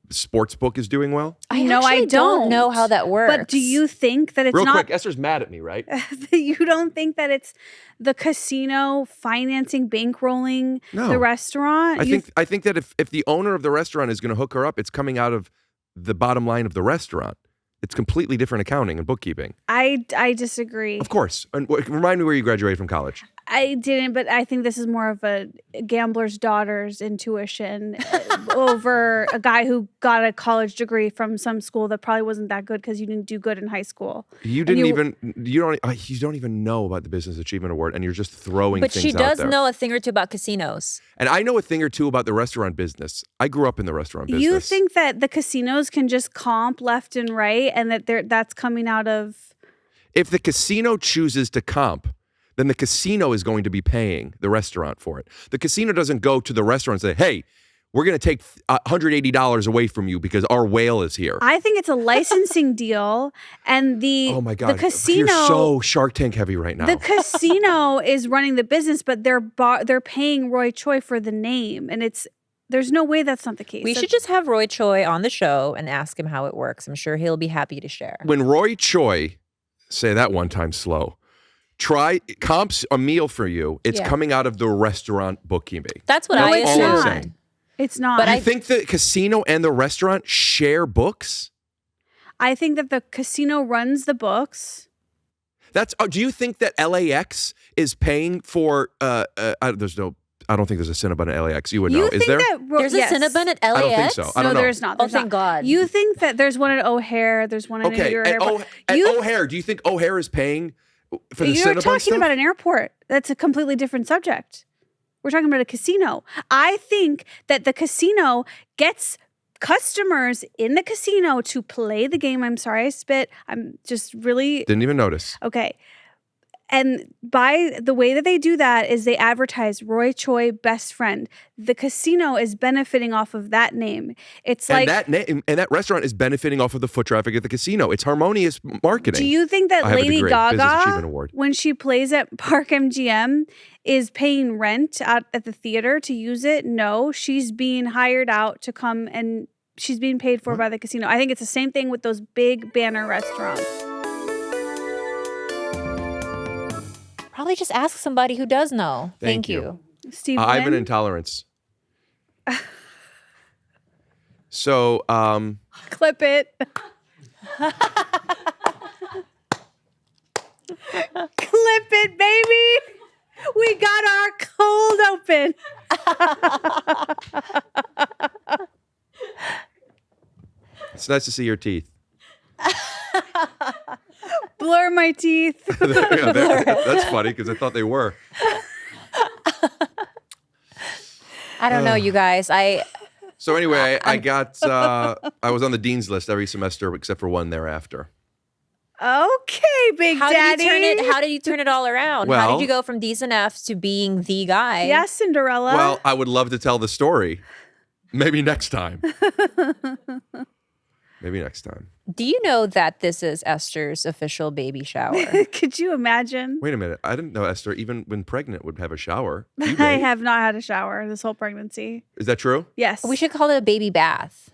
sports book is doing well? No, I actually don't know how that works. But do you think that it's Real not? quick, Esther's mad at me, right? You don't think that it's the casino financing, bankrolling No. the restaurant? I think that if the owner of the restaurant is going to hook her up, it's coming out of the bottom line of the restaurant. It's completely different accounting and bookkeeping. I disagree. Of course. And remind me where you graduated from college. I didn't, but I think this is more of a gambler's daughter's intuition over a guy who got a college degree from some school that probably wasn't that good because you didn't do good in high school. You don't even know about the Business Achievement Award, and you're just throwing But things she out does there. know a thing or two about casinos. And I know a thing or two about the restaurant business. I grew up in the restaurant business. You think that the casinos can just comp left and right, and that that's coming out of? if the casino chooses to comp, then the casino is going to be paying the restaurant for it. The casino doesn't go to the restaurant and say, hey, we're going to take $180 away from you because our whale is here. I think it's a licensing deal, and Oh my God. the casino. You're so Shark Tank heavy right now. The casino is running the business, but they're paying Roy Choi for the name, and there's no way that's not the case. We should just have Roy Choi on the show and ask him how it works. I'm sure he'll be happy to share. When Roy Choi, say that one time slow, comps a meal for you, it's coming out of the restaurant bookkeeping. That's what No, I it's assume. not. saying. It's not. But I think the casino and the restaurant share books. I think that the casino runs the books. Do you think that LAX is paying for? I don't think there's a Cinnabon at LAX. You would know. Is there? There's a Cinnabon at LAX? I don't think so. I don't no, know. there's not. Oh, There's thank not. God. You think that there's one at O'Hare? There's one at Okay, your at airport. O'Hare, do you think O'Hare is paying for the You're Cinnabon talking stuff? about an airport. That's a completely different subject. We're talking about a casino. I think that the casino gets customers in the casino to play the game. I'm sorry I spit. I'm just really Didn't even notice. okay. And by the way that they do that is they advertise Roy Choi best friend. The casino is benefiting off of that name. It's And like that name and that restaurant is benefiting off of the foot traffic at the casino. It's harmonious marketing. Do you think that I have a Lady degree, Business Achievement Gaga, Award. when she plays at Park MGM, is paying rent at the theater to use it? No, she's being hired out to come and she's being paid for by the casino. I think it's the same thing with those big banner restaurants. Probably just ask somebody who does know. Thank Thank you. you. Steve I have an Wynn? intolerance. So, Clip it. Clip it, baby. We got our cold open. it's nice to see your teeth. Blur my teeth. Yeah, that's funny because I thought they were. I don't know, you guys. So anyway, I got, I was on the dean's list every semester except for one thereafter. Okay, Big How Daddy. did you turn it all around? How Well- did you go from D's and F's to being the guy? Yes, Cinderella. Well, I would love to tell the story. Maybe next time. Maybe next time. Do you know that this is Esther's official baby shower? Could you imagine? Wait a minute. I didn't know Esther, even when pregnant, would have a shower. You I may. have not had a shower this whole pregnancy. Is that true? Yes. We should call it a baby bath.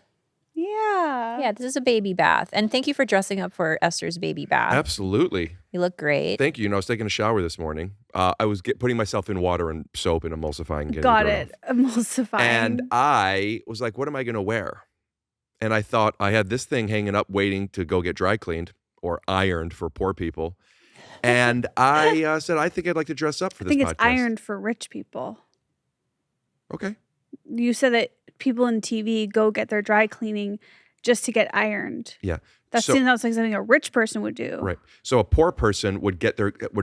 Yeah. Yeah, this is a baby bath. And thank you for dressing up for Esther's baby bath. Absolutely. You look great. Thank you. You know, I was taking a shower this morning. I was putting myself in water and soap and emulsifying. Getting Got dirt it. Emulsifying. And I was like, what am I going to wear? And I thought I had this thing hanging up waiting to go get dry cleaned or ironed for poor people. And I said, I think I'd like to dress up for I this think podcast. it's ironed for rich people. Okay. You said that people in TV go get their dry cleaning just to get ironed. Yeah. That So- seems like something a rich person would do. Right. So a poor person would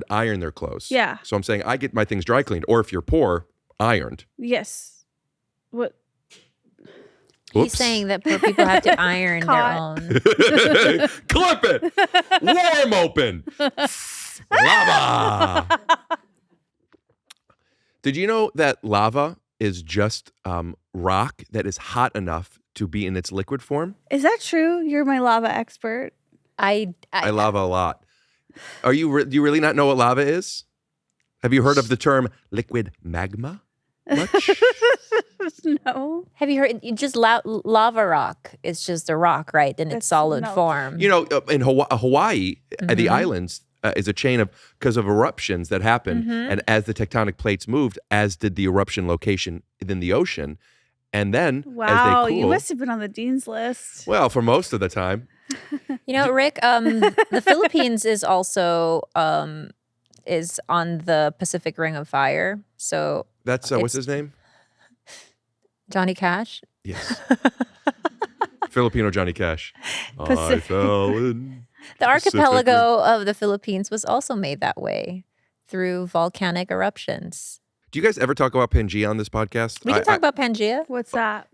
iron their clothes. Yeah. So I'm saying I get my things dry cleaned, or if you're poor, ironed. Yes. What? Whoops. He's saying that poor people have to iron their Caught. own. Clip it. Warm open. Lava. Did you know that lava is just rock that is hot enough to be in its liquid form? Is that true? You're my lava expert. I lava a lot. Do you really not know what lava is? Have you heard of the term liquid magma? Much? No. have you heard? Just lava rock. It's just a rock, right? In its That's solid melt. form. You know, in Hawaii, the Mm-hmm. islands is a chain because of eruptions that happen, Mm-hmm. and as the tectonic plates moved, as did the eruption location in the ocean, and then Wow. as they cool, You must have been on the dean's list. well, for most of the time, You know, Rick, the Philippines is also is on the Pacific Ring of Fire. So that's what's It's- his name? Johnny Cash. Yes, Filipino Johnny Cash. I Pacific. fell in. The Pacific archipelago of the Philippines was also made that way through volcanic eruptions. Do you guys ever talk about Pangea on this podcast? We can talk about Pangea. What's that?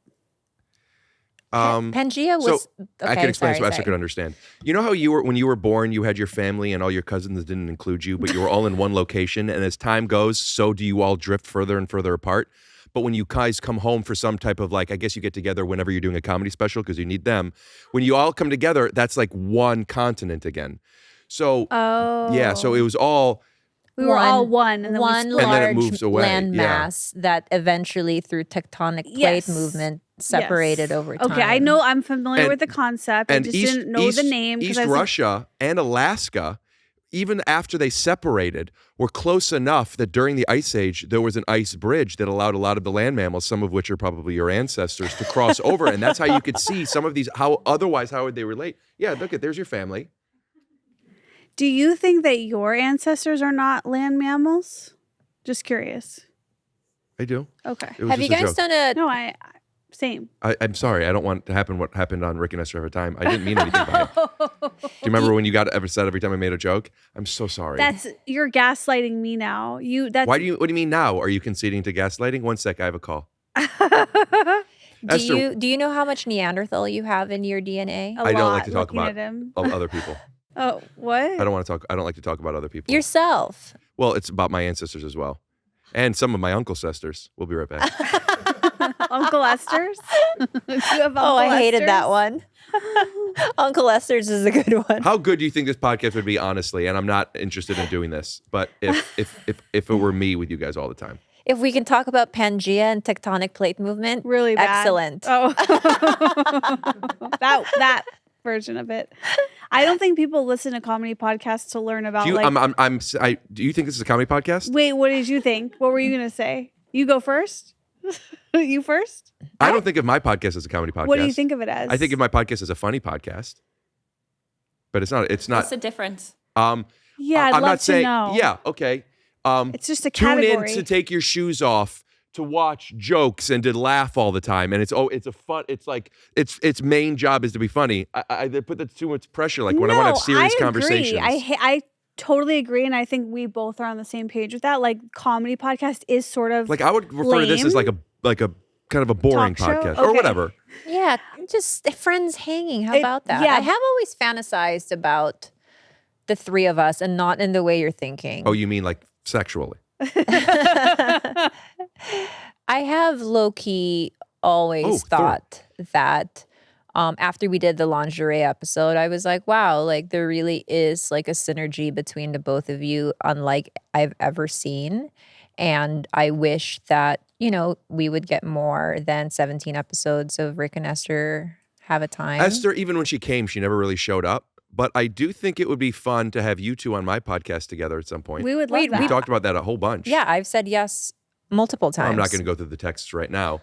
Pangea so was. I can explain so sorry, Esther sorry. could understand. You know how when you were born, you had your family and all your cousins didn't include you, but you were all in one location. And as time goes, so do you all drift further and further apart. But when you guys come home for some type of I guess you get together whenever you're doing a comedy special because you need them. When you all come together, that's like one continent again. So Oh. yeah, so it was all. We were all one. And then one we split. And then it large moves away, land yeah. mass that eventually, through tectonic plate Yes. movement, separated over time. Okay, I know. I'm familiar And- with the concept. I And just East, didn't know East, the name. 'cause East I was like, Russia and Alaska, even after they separated, were close enough that during the Ice Age, there was an ice bridge that allowed a lot of the land mammals, some of which are probably your ancestors, to cross over. And that's how you could see some of these, how would they relate? Yeah, look there's your family. Do you think that your ancestors are not land mammals? Just curious. I do. Okay. It was Have you just a guys joke. done a? No, same. I'm sorry. I don't want to happen what happened on Rick and Esther Every Time. I didn't mean anything by it. Do you remember when you got ever said every time I made a joke? I'm so sorry. You're gaslighting me now. What do you mean now? Are you conceding to gaslighting? One sec, I have a call. Esther- Do you know how much Neanderthal you have in your DNA? A I don't lot like to talk looking about at him. other people. Oh, what? I don't want to talk. I don't like to talk about other people. Yourself. Well, it's about my ancestors as well, and some of my uncle's sisters. We'll be right back. Uncle Esther's? Do you have Uncle I hated Esther's? that one. Uncle Esther's is a good one. How good do you think this podcast would be, honestly? And I'm not interested in doing this, but if it were me with you guys all the time. If we can talk about Pangea and tectonic plate movement, Really bad. excellent. Oh, that version of it. I don't think people listen to comedy podcasts to learn about. Do you, do you think this is a comedy podcast? Wait, what did you think? What were you gonna say? You go first. You first. I don't think of my podcast as a comedy podcast. What do you think of it as? I think of my podcast as a funny podcast, but it's not. What's the difference? Yeah, I'd I'm love not saying. to know. Yeah, okay. It's just a Tune category. in to take your shoes off, to watch jokes and to laugh all the time, and it's a fun. It's like its main job is to be funny. I put that too much pressure. Like when I want to have serious conversations. I totally agree, and I think we both are on the same page with that. Like comedy podcast is sort of Like I would refer to this as like a kind of a boring Talk show? podcast or Okay. whatever. Yeah, just friends hanging. How about that? yeah. I have always fantasized about the three of us and not in the way you're thinking. Oh, you mean like sexually? I have low-key always thought that after we did the lingerie episode, I was like, wow, like there really is like a synergy between the both of you unlike I've ever seen. And I wish that, we would get more than 17 episodes of Rick and Esther Have a Time. Esther, even when she came, she never really showed up. But I do think it would be fun to have you two on my podcast together at some point. we would love that. We talked about that a whole bunch. Yeah, I've said yes multiple times. I'm not going to go through the texts right now,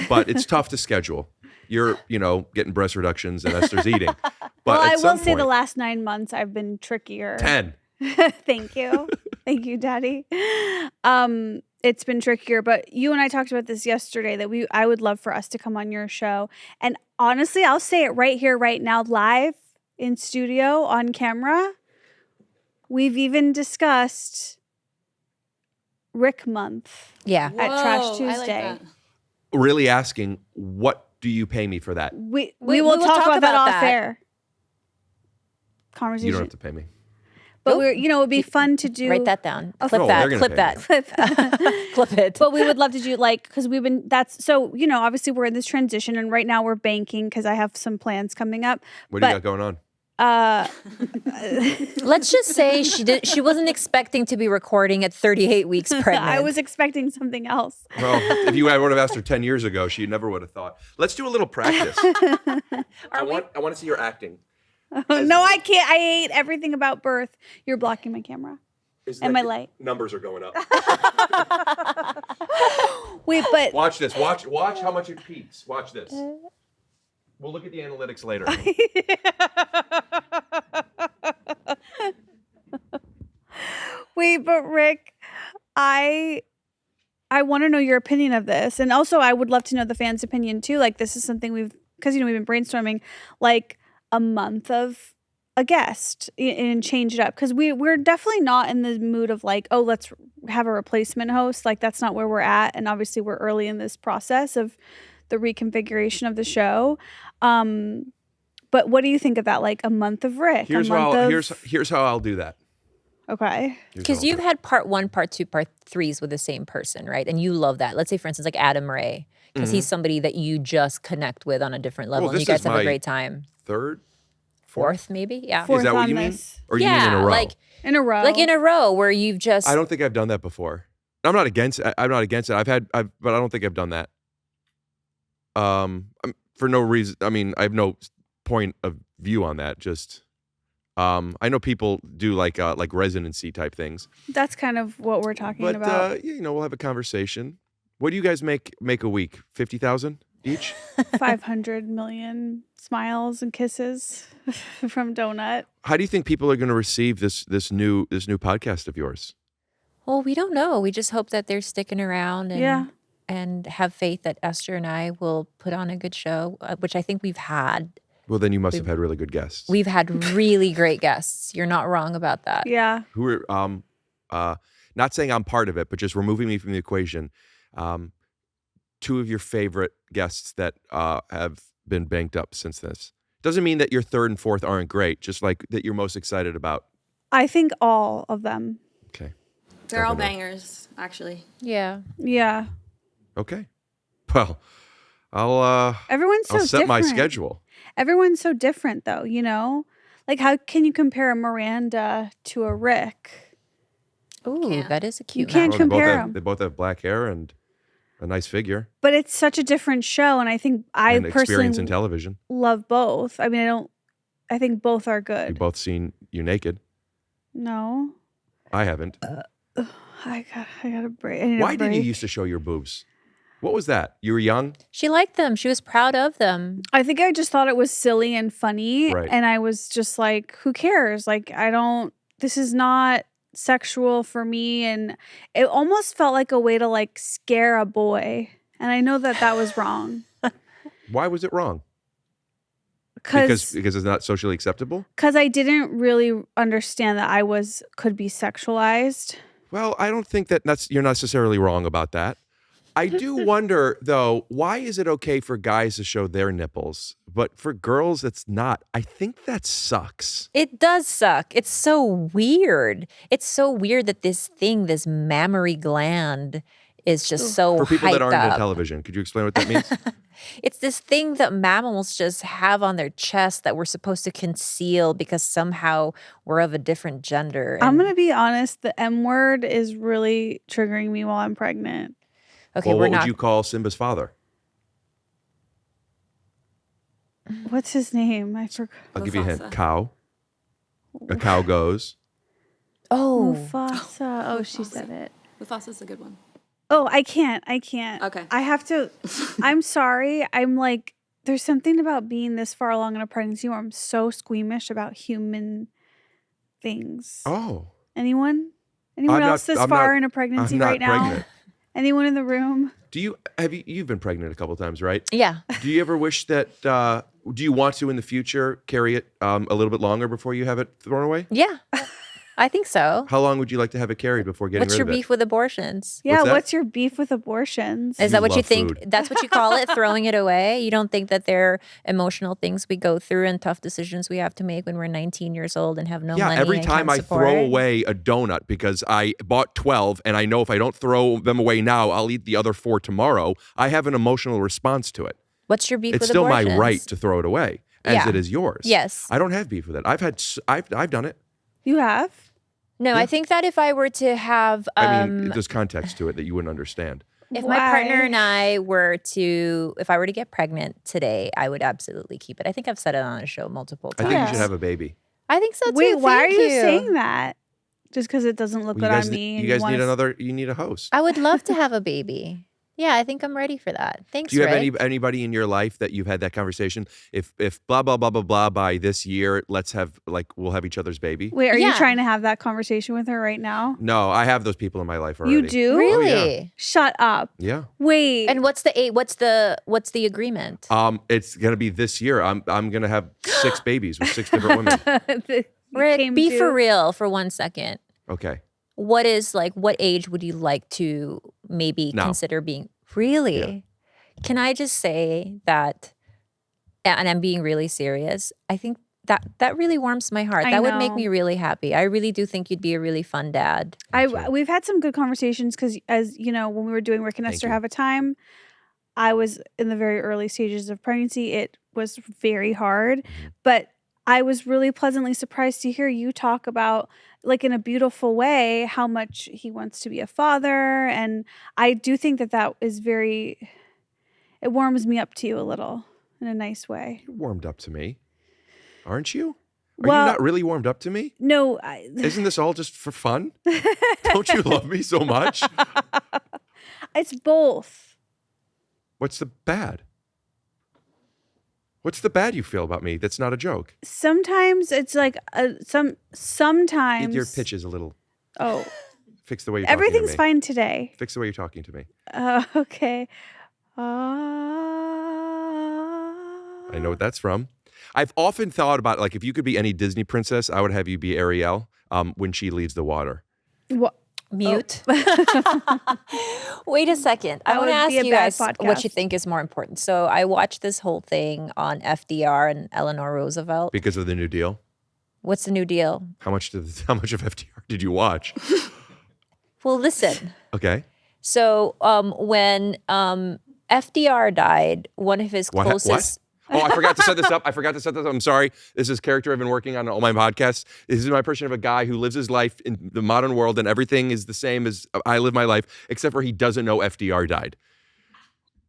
but it's tough to schedule. You're, getting breast reductions and Esther's eating. But well, at I some will say the point- last 9 months I've been trickier. 10. Thank you. Thank you, Daddy. It's been trickier, but you and I talked about this yesterday that I would love for us to come on your show. And honestly, I'll say it right here, right now, live in studio on camera. We've even discussed Rick Month. Yeah. At Trash Whoa, I like Tuesday. that. Really asking, what do you pay me for that? We We will will talk about that off that. air. Conversation. You don't have to pay me. But it would be fun to do. Write that down. Oh, Clip they're that. gonna Clip pay that. me. Clip it. But we would love to do because obviously we're in this transition and right now we're banking because I have some plans coming up. What do you got going on? Let's just say she wasn't expecting to be recording at 38 weeks pregnant. I was expecting something else. Well, if you would have asked her 10 years ago, she never would have thought. Let's do a little practice. I want to see your acting. No, I can't. I hate everything about birth. You're blocking my camera. And my light. Numbers are going up. Wait, but Watch this. Watch how much it peaks. Watch this. We'll look at the analytics later. Rick, I want to know your opinion of this, and also I would love to know the fans' opinion too. Like this is something because we've been brainstorming like a month of a guest and change it up because we're definitely not in the mood of like, oh, let's have a replacement host. Like that's not where we're at, and obviously we're early in this process of the reconfiguration of the show. But what do you think of that? Like a month of Rick. Here's how I'll do that. Okay. Because you've had part 1, part 2, part 3s with the same person, right? And you love that. Let's say, for instance, like Adam Ray, because he's somebody that you just connect with on a different level, and you guys have a great time. Third? Fourth, maybe? Yeah. Fourth Is that what on you mean? this. Or you mean in a row? like In a row. like in a row where you've just. I don't think I've done that before. I'm not against it. But I don't think I've done that. For no reason. I mean, I have no point of view on that. Just, I know people do like residency type things. That's kind of what we're talking about. But we'll have a conversation. What do you guys make a week? 50,000 each? 500 million smiles and kisses from Donut. How do you think people are going to receive this new podcast of yours? Well, we don't know. We just hope that they're sticking around and have faith that Esther and I will put on a good show, which I think we've had. Well, then you must have had really good guests. We've had really great guests. You're not wrong about that. Yeah. Who are not saying I'm part of it, but just removing me from the equation. Two of your favorite guests that have been banked up since this. Doesn't mean that your third and fourth aren't great, just like that you're most excited about. I think all of them. Okay. They're all Definitely. bangers, actually. Yeah. Yeah. Okay. Well, I'll Everyone's so set my different. schedule. Everyone's so different, though, you know? Like, how can you compare a Miranda to a Rick? Ooh, Can't. that is a cute can't match. compare 'em. They both have black hair and a nice figure But it's such a different show, and I think I and experience in personally television. love both. I mean, I think both are You've good. both seen You Naked. No. I haven't. I got a break. I need Why a did you break. used to show your boobs? What was that? You were young? She liked them. She was proud of them. I think I just thought it was silly and funny. Right. And I was just like, who cares? Like, this is not sexual for me. And it almost felt like a way to like scare a boy. And I know that was wrong. Why was it wrong? Because Because it's not socially acceptable? I didn't really understand that could be sexualized. Well, I don't think you're necessarily wrong about that. I do wonder, though, why is it okay for guys to show their nipples, but for girls it's not? I think that sucks. It does suck. It's so weird. It's so weird that this mammary gland is just so For people that hyped aren't into up. television, could you explain what that means? It's this thing that mammals just have on their chest that we're supposed to conceal because somehow we're of a different gender. I'm And- going to be honest. The M word is really triggering me while I'm pregnant. Okay, Well, we're what not. would you call Simba's father? What's his name? I forgot. I'll give you a hint. Mufasa. Cow. A cow goes. Oh, Mufasa. Oh, she said it. Mufasa's a good one. Oh, I can't. Okay. I have to. I'm sorry. I'm like, there's something about being this far along in a pregnancy where I'm so squeamish about human things. Oh. Anyone? Anyone I'm else not- this I'm far not- in a pregnancy I'm not right now? pregnant. Anyone in the room? You've been pregnant a couple times, right? yeah. Do you ever wish that, do you want to in the future carry it a little bit longer before you have it thrown away? Yeah. I think so. How long would you like to have it carried before getting What's rid your of it? beef with abortions? Yeah, that? what's your beef with abortions? Is You that what you love think? food. That's what you call it, throwing it away? You don't think that they're emotional things we go through and tough decisions we have to make when we're 19 years old and have no money? Every and time can't I support? throw away a donut because I bought 12 and I know if I don't throw them away now, I'll eat the other 4 tomorrow, I have an emotional response to it. What's your beef It's with still abortions? my right to throw it away, as Yeah. it is yours. Yes. I don't have beef with it. I've done it. You have? No, I think that if I were to have, I mean, there's context to it that you wouldn't understand. if my partner Why? and I were to, if I were to get pregnant today, I would absolutely keep it. I think I've said it on a show multiple I times. think you should have a baby. I think so too. Wait, why are Thank you saying that? Just because it doesn't look Well, good on me? you and guys wanna you need a host. I would love to have a baby. Yeah, I think I'm ready for that. Thanks, Do you have Rick. anybody in your life that you've had that conversation? If blah blah blah blah blah by this year, we'll have each other's baby. Wait, are Yeah. you trying to have that conversation with her right now? No, I have those people in my life already. You do? Really? Oh, yeah. Shut up. Yeah. Wait. And what's the agreement? It's gonna be this year. I'm gonna have 6 babies with 6 different women. Rick, be for real for 1 second. Okay. What age would you like to maybe No. consider being? Really? Yeah. Can I just say that, and I'm being really serious, I think that really warms my heart. I That would make know. me really happy. I really do think you'd be a really fun dad. We've had some good conversations because, as you know, when we were doing Rick and Thank Esther you. Have a Time, I was in the very early stages of pregnancy. It was very hard, Mm-hmm. but I was really pleasantly surprised to hear you talk about, like, in a beautiful way, how much he wants to be a father. And I do think that is it warms me up to you a little in a nice way. You're warmed up to me, aren't you? Are Well- you not really warmed up to me? No, Isn't this all just for fun? Don't you love me so much? it's both. What's the bad? What's the bad you feel about me? That's not a joke. Sometimes it's like sometimes Your pitch is a little. Oh, Fix the way you're talking to everything's me. fine today. Fix the way you're talking to me. Okay. I know what that's from. I've often thought about, like, if you could be any Disney princess, I would have you be Ariel when she leads the water. What? Mute. Wait a second. I That want to would ask be a you bad guys what you podcast. think is more important. So I watched this whole thing on FDR and Eleanor Roosevelt. Because of the New Deal. What's the New Deal? How much of FDR did you watch? Well, listen. Okay. So when FDR died, one of his closest... What? Oh, I forgot to set this up. I'm sorry. This is character I've been working on all my podcasts. This is my impression of a guy who lives his life in the modern world and everything is the same as I live my life, except for he doesn't know FDR died.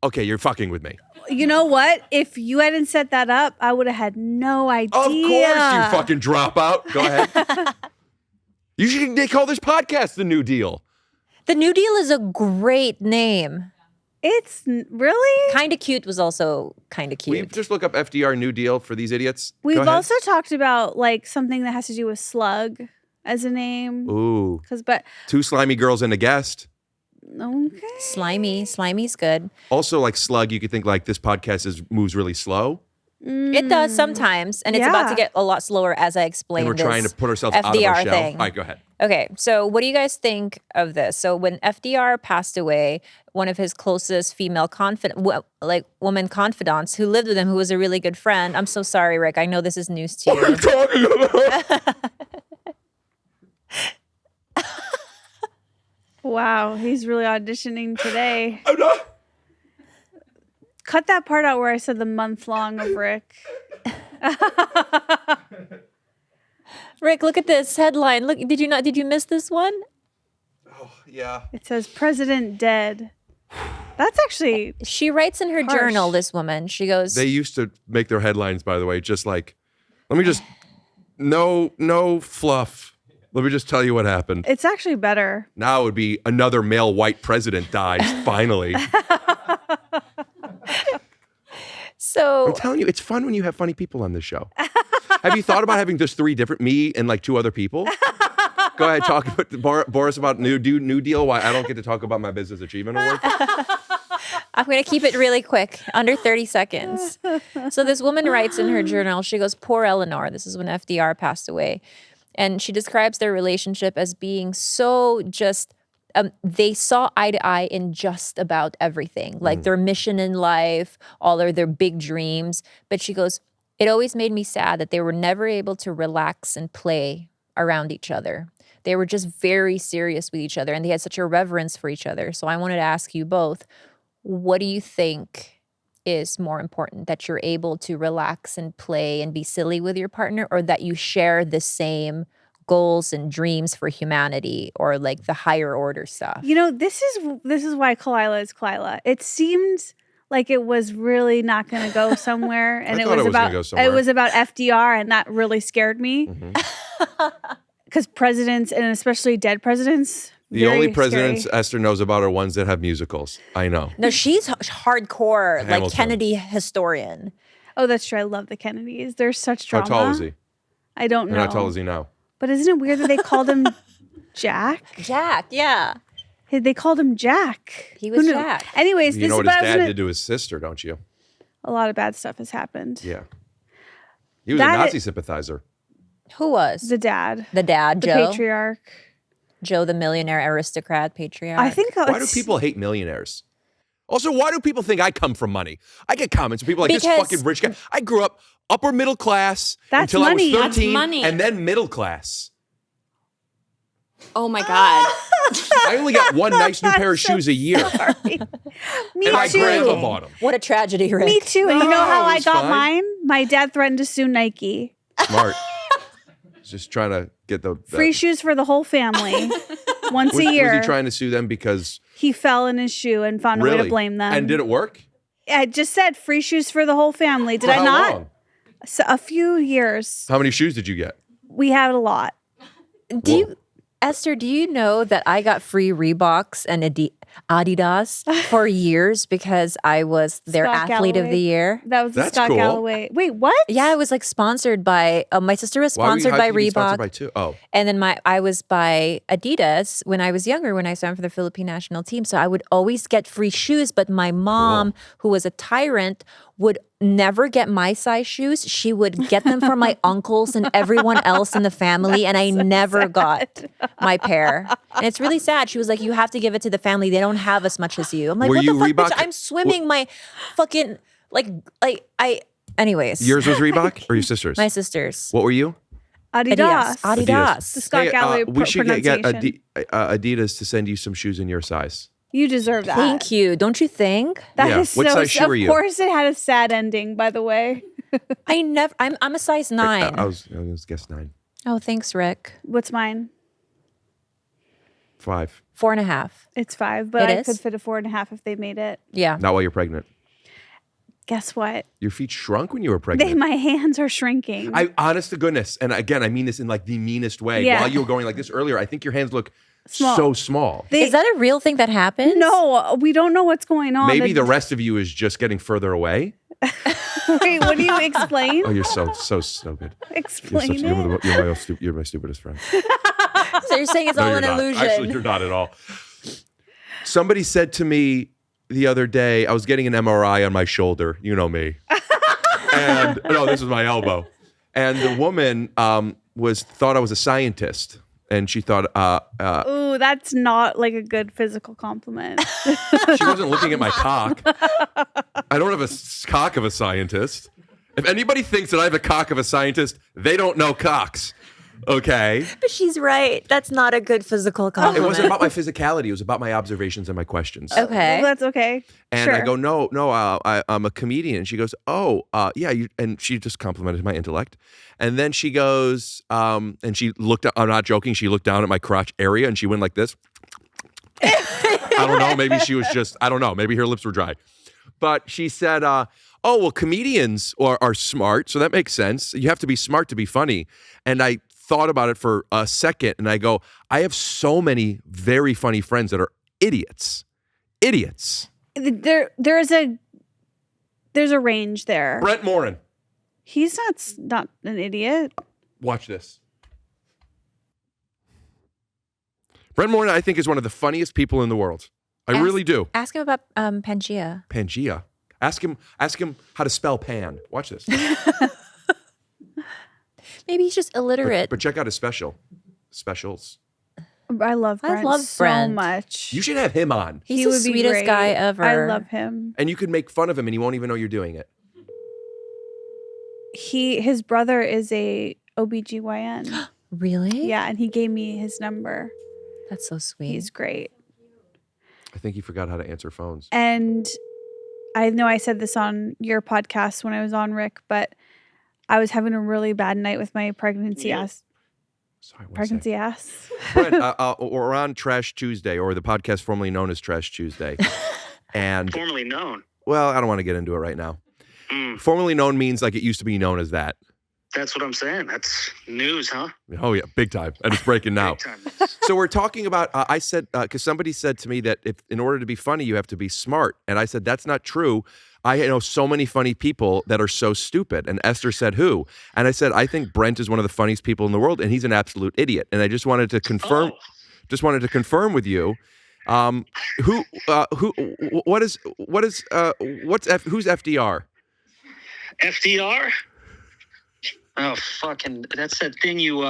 Okay, you're fucking with me. You know what? If you hadn't set that up, I would have had no idea. Of course, you fucking dropout. Go ahead. They call this podcast The New Deal. The New Deal is a great name. It's really? Kind of Cute was also kind of Will you cute. just look up FDR New Deal for these idiots? Go We've ahead. also talked about like something that has to do with slug as a name. Ooh. But Two slimy girls and a guest. okay. Slimy's good. Also, like slug, you could think like this podcast moves really slow. It does sometimes, and it's about to Yeah. get a lot slower as I explain. And we're trying to put ourselves FDR out of our shell. thing. All right, go ahead. Okay, so what do you guys think of this? So when FDR passed away, one of his closest female woman confidants who lived with him, who was a really good friend. I'm so sorry, Rick. I know this is news to What are you you. talking about? Wow, he's really auditioning today. I'm not. Cut that part out where I said the month long of Rick. Rick, look at this headline. Look, did you miss this one? Oh, yeah. It says President dead. That's actually She writes in her Harsh. journal, this woman. She goes, They used to make their headlines, by the way, just like, no fluff. Let me just tell you what happened. it's actually better. Now it would be another male white president dies, finally. so I'm telling you, it's fun when you have funny people on this show. Have you thought about having just 3 different, me and like 2 other people? Go ahead, talk about Boris about New Deal. Why I don't get to talk about my business achievement award? I'm going to keep it really quick, under 30 seconds. So this woman writes in her journal, she goes, poor Eleanor. This is when FDR passed away. And she describes their relationship as being so just, they saw eye to eye in just about everything, like their mission in life, all of their big dreams. But she goes, it always made me sad that they were never able to relax and play around each other. They were just very serious with each other, and they had such a reverence for each other. So I wanted to ask you both, what do you think is more important, that you're able to relax and play and be silly with your partner, or that you share the same goals and dreams for humanity, or like the higher order stuff? You know, this is why Khalyla is Khalyla. It seemed like it was really not going to go somewhere, and thought it was gonna go somewhere. it was about FDR, and that really scared me because presidents, and especially dead presidents. The very only presidents scary. Esther knows about are ones that have musicals. I know. No, she's hardcore, like Hamilton. Kennedy historian. Oh, that's true. I love the Kennedys. They're such How drama. tall is he? I don't And know. how tall is he now? But isn't it weird that they called him Jack? Jack, yeah. They called him Jack. He was Who knew? Jack. Anyways, You this know is what his what I was dad gonna, did to his sister, don't you? a lot of bad stuff has happened. Yeah. He was That a Nazi is- sympathizer. Who was? The dad, The dad, the Joe. patriarch. Joe, the millionaire aristocrat patriarch. I think Why do people hate millionaires? Also, why do people think I come from money? I get comments from people like, this Because- fucking rich guy. I grew up upper middle class That's until money. I was That's 13 money. and then middle class. Oh my God. I only got one nice new pair of shoes a year. Me And my too. grandma bought them. What a tragedy, Rick. Me too. And you know how No, I it's got fine. mine? My dad threatened to sue Nike. Smart. Just trying to get the Free shoes for the whole family once a year. Was he trying to sue them because He fell in his shoe and found a way really? to blame them. And did it work? I just said free shoes for the whole family. Did For I how not? long? So, a few years. How many shoes did you get? We had a lot. Esther, do you know that I got free Reeboks and Adidas for years because I was their Scott athlete of Galloway. the year. That was the That's Scott cool. Galloway. Wait, what? Yeah, I was like sponsored by my sister was sponsored How by could you be sponsored Reebok. by two? Oh, And then I was by Adidas when I was younger, when I signed for the Philippine national team. So I would always get free shoes. But my mom, who was a tyrant, would never get my size shoes. She would get them for my uncles and everyone else in the family. And I never got my pair. And it's really sad. She was like, you have to give it to the family. They don't have as much as you. I'm like, Were what the you fuck, Reebok- bitch? I'm swimming my fucking, anyways. yours was Reebok or your sister's? My sister's. What were you? Adidas. Adidas. The Scott Galloway we should get pronunciation. Adidas to send you some shoes in your size. You deserve that. Thank you. Don't you think? That Yeah. is What so. size shoe Of are you? course, it had a sad ending. By the way, I'm a size 9. I was guess 9. Oh, thanks, Rick. what's mine? 5. 4.5. It's 5, but It I is? could fit a 4.5 if they made it. Yeah. Not while you're pregnant. Guess what? Your feet shrunk when you were pregnant. My hands are shrinking. Honest to goodness, and again, I mean this in like the meanest way. Yeah. While you were going like this earlier, I think your hands look Small. so small. Is that a real thing that happens? No, we don't know what's going on. Maybe the rest of you is just getting further away. Wait, what do you explain? Oh, you're so good. Explain You're, it. you're my stupidest friend. So you're saying it's all you're an not. illusion. Actually, you're not at all. Somebody said to me the other day, I was getting an MRI on my shoulder. You know me. And no, this was my elbow. And the woman thought I was a scientist. And she thought, Ooh, that's not like a good physical compliment. she wasn't looking at my cock. I don't have a cock of a scientist. If anybody thinks that I have a cock of a scientist, they don't know cocks. Okay? But she's right. That's not a good physical It compliment. wasn't about my physicality. It was about my observations and my questions. Okay. Well, that's okay. And sure. I go, no, I'm a comedian. And she goes, yeah. And she just complimented my intellect. And then she goes, and she looked, I'm not joking, she looked down at my crotch area and she went like this. I don't know. Maybe she was just, I don't know. Maybe her lips were dry. But she said, well, comedians are smart. So that makes sense. You have to be smart to be funny. And I thought about it for a second and I go, I have so many very funny friends that are idiots. Idiots. There's a range there. Brent Morin. He's not an idiot. Watch this. Brent Morin, I think, is one of the funniest people in the world. I really do. Ask him about Pangea. Pangea. Ask him how to spell pan. Watch this. Maybe he's just illiterate. But check out his specials. I love Brent so Brent. much. You should have him on. He's He the would be sweetest great. guy ever. I love him. And you could make fun of him and he won't even know you're doing it. His brother is a OBGYN. Really? Yeah, and he gave me his number. That's so sweet. He's great. I think he forgot how to answer phones. And I know I said this on your podcast when I was on, Rick, but I was having a really bad night with my pregnancy ass. Sorry, Pregnancy ass. Brent, we're on Trash Tuesday, or the podcast formerly known as Trash Tuesday. And Formerly known. well, I don't want to get into it right now. Formerly known means like it used to be known as that. That's what I'm saying. That's news, huh? Oh yeah, big time. And it's breaking now. Big time. So we're talking about, I said, because somebody said to me that if in order to be funny, you have to be smart. And I said, that's not true. I know so many funny people that are so stupid. And Esther said, who? And I said, I think Brent is one of the funniest people in the world and he's an absolute idiot. And I just wanted to confirm, with you, who's FDR? FDR? Oh, fucking, that's that thing you,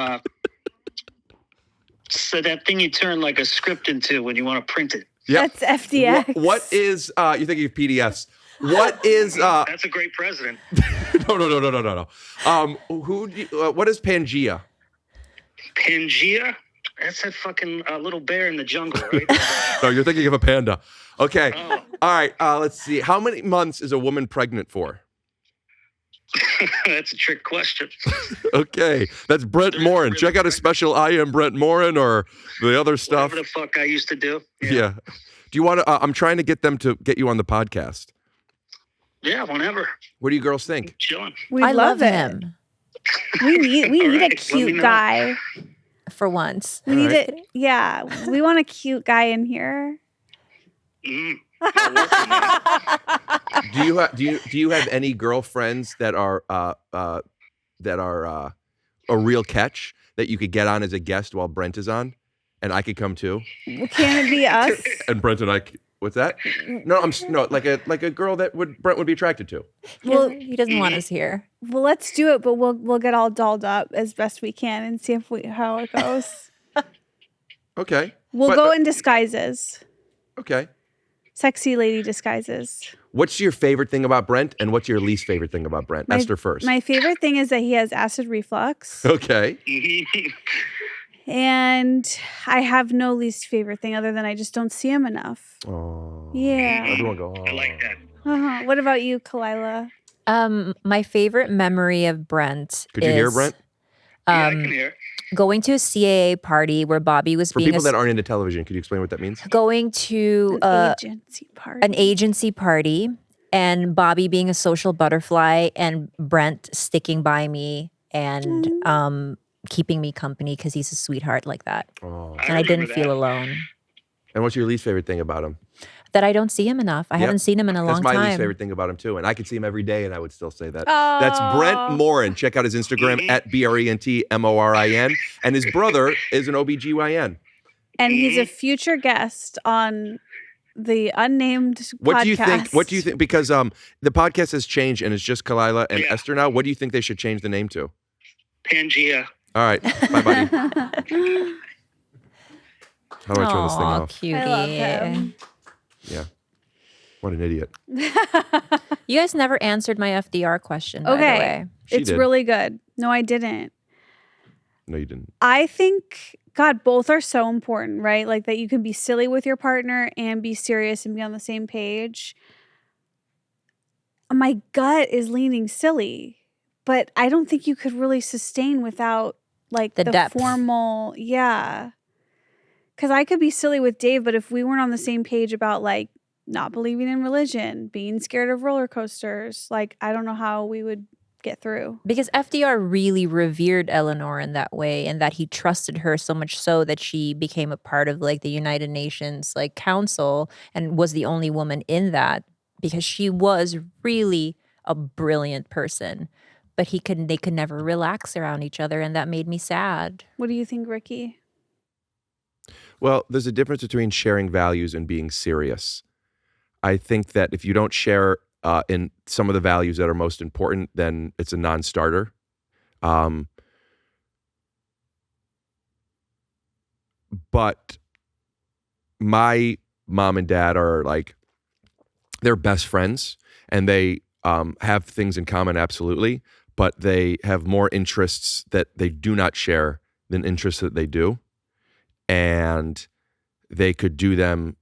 so that thing you turn like a script into when you want to print it. Yep. That's FDX. What is, you're thinking of PDFs. What is, That's a great president. no. What is Pangea? Pangea? That's that fucking little bear in the jungle, right? No, you're thinking of a panda. Okay. Oh. All right. Let's see. How many months is a woman pregnant for? That's a trick question. Okay. That's Brent Morin. Check out his special I Am Brent Morin or the other stuff. Whatever the fuck I used to do. Yeah. Do you want to, I'm trying to get them to get you on the podcast. Yeah, whenever. What do you girls think? Chilling. We I love it. him We need All a right, let me cute know. guy. for once. We need right. it. Yeah, we want a cute guy in here. I'll work on that. Do you have any girlfriends that are a real catch that you could get on as a guest while Brent is on, and I could come too? Can it be us? And Brent and I. What's that? No, like a girl that Brent would be attracted to. Well, he doesn't want us here. Well, let's do it, but we'll get all dolled up as best we can and see how it goes. Okay. We'll go in disguises. Okay. Sexy lady disguises. What's your favorite thing about Brent, and what's your least favorite thing about Brent? Esther first. My favorite thing is that he has acid reflux. Okay. And I have no least favorite thing other than I just don't see him enough. Oh. Yeah. Everyone go, oh. I like that. Uh-huh. What about you, Khalyla? My favorite memory of Brent Could you hear Brent? Yeah, I can hear. Going to a CAA party where Bobby was For being people that aren't into television, could you explain what that means? going to An agency party. and Bobby being a social butterfly and Brent sticking by me and keeping me company because he's a sweetheart like that. Oh. And I didn't feel alone. And what's your least favorite thing about him? That I don't see him enough. I haven't seen him in a long time. That's my least favorite thing about him too. And I could see him every day and I would still say that. That's Brent Morin. Check out his Instagram at BrentMorin. And his brother is an OBGYN. And he's a future guest on the unnamed podcast. What do you think? Because the podcast has changed and it's just Khalyla and Esther now. What do you think they should change the name to? Pangea. All right. Bye, buddy. How do I turn this thing off? Cutie. I love him. Yeah. What an idiot. You guys never answered my FDR question, by the way. It's really good. No, I didn't. No, you didn't. I think, God, both are so important, right? Like that you can be silly with your partner and be serious and be on the same page. My gut is leaning silly, but I don't think you could really sustain without like the depth. formal, yeah. Because I could be silly with Dave, but if we weren't on the same page about like not believing in religion, being scared of roller coasters, like I don't know how we would get through. Because FDR really revered Eleanor in that way, and that he trusted her so much so that she became a part of like the United Nations like council and was the only woman in that because she was really a brilliant person. But they could never relax around each other, and that made me sad. What do you think, Ricky? Well, there's a difference between sharing values and being serious. I think that if you don't share in some of the values that are most important, then it's a non-starter. But my mom and dad are like, they're best friends, and they have things in common, absolutely. But they have more interests that they do not share than interests that they do. And they could do them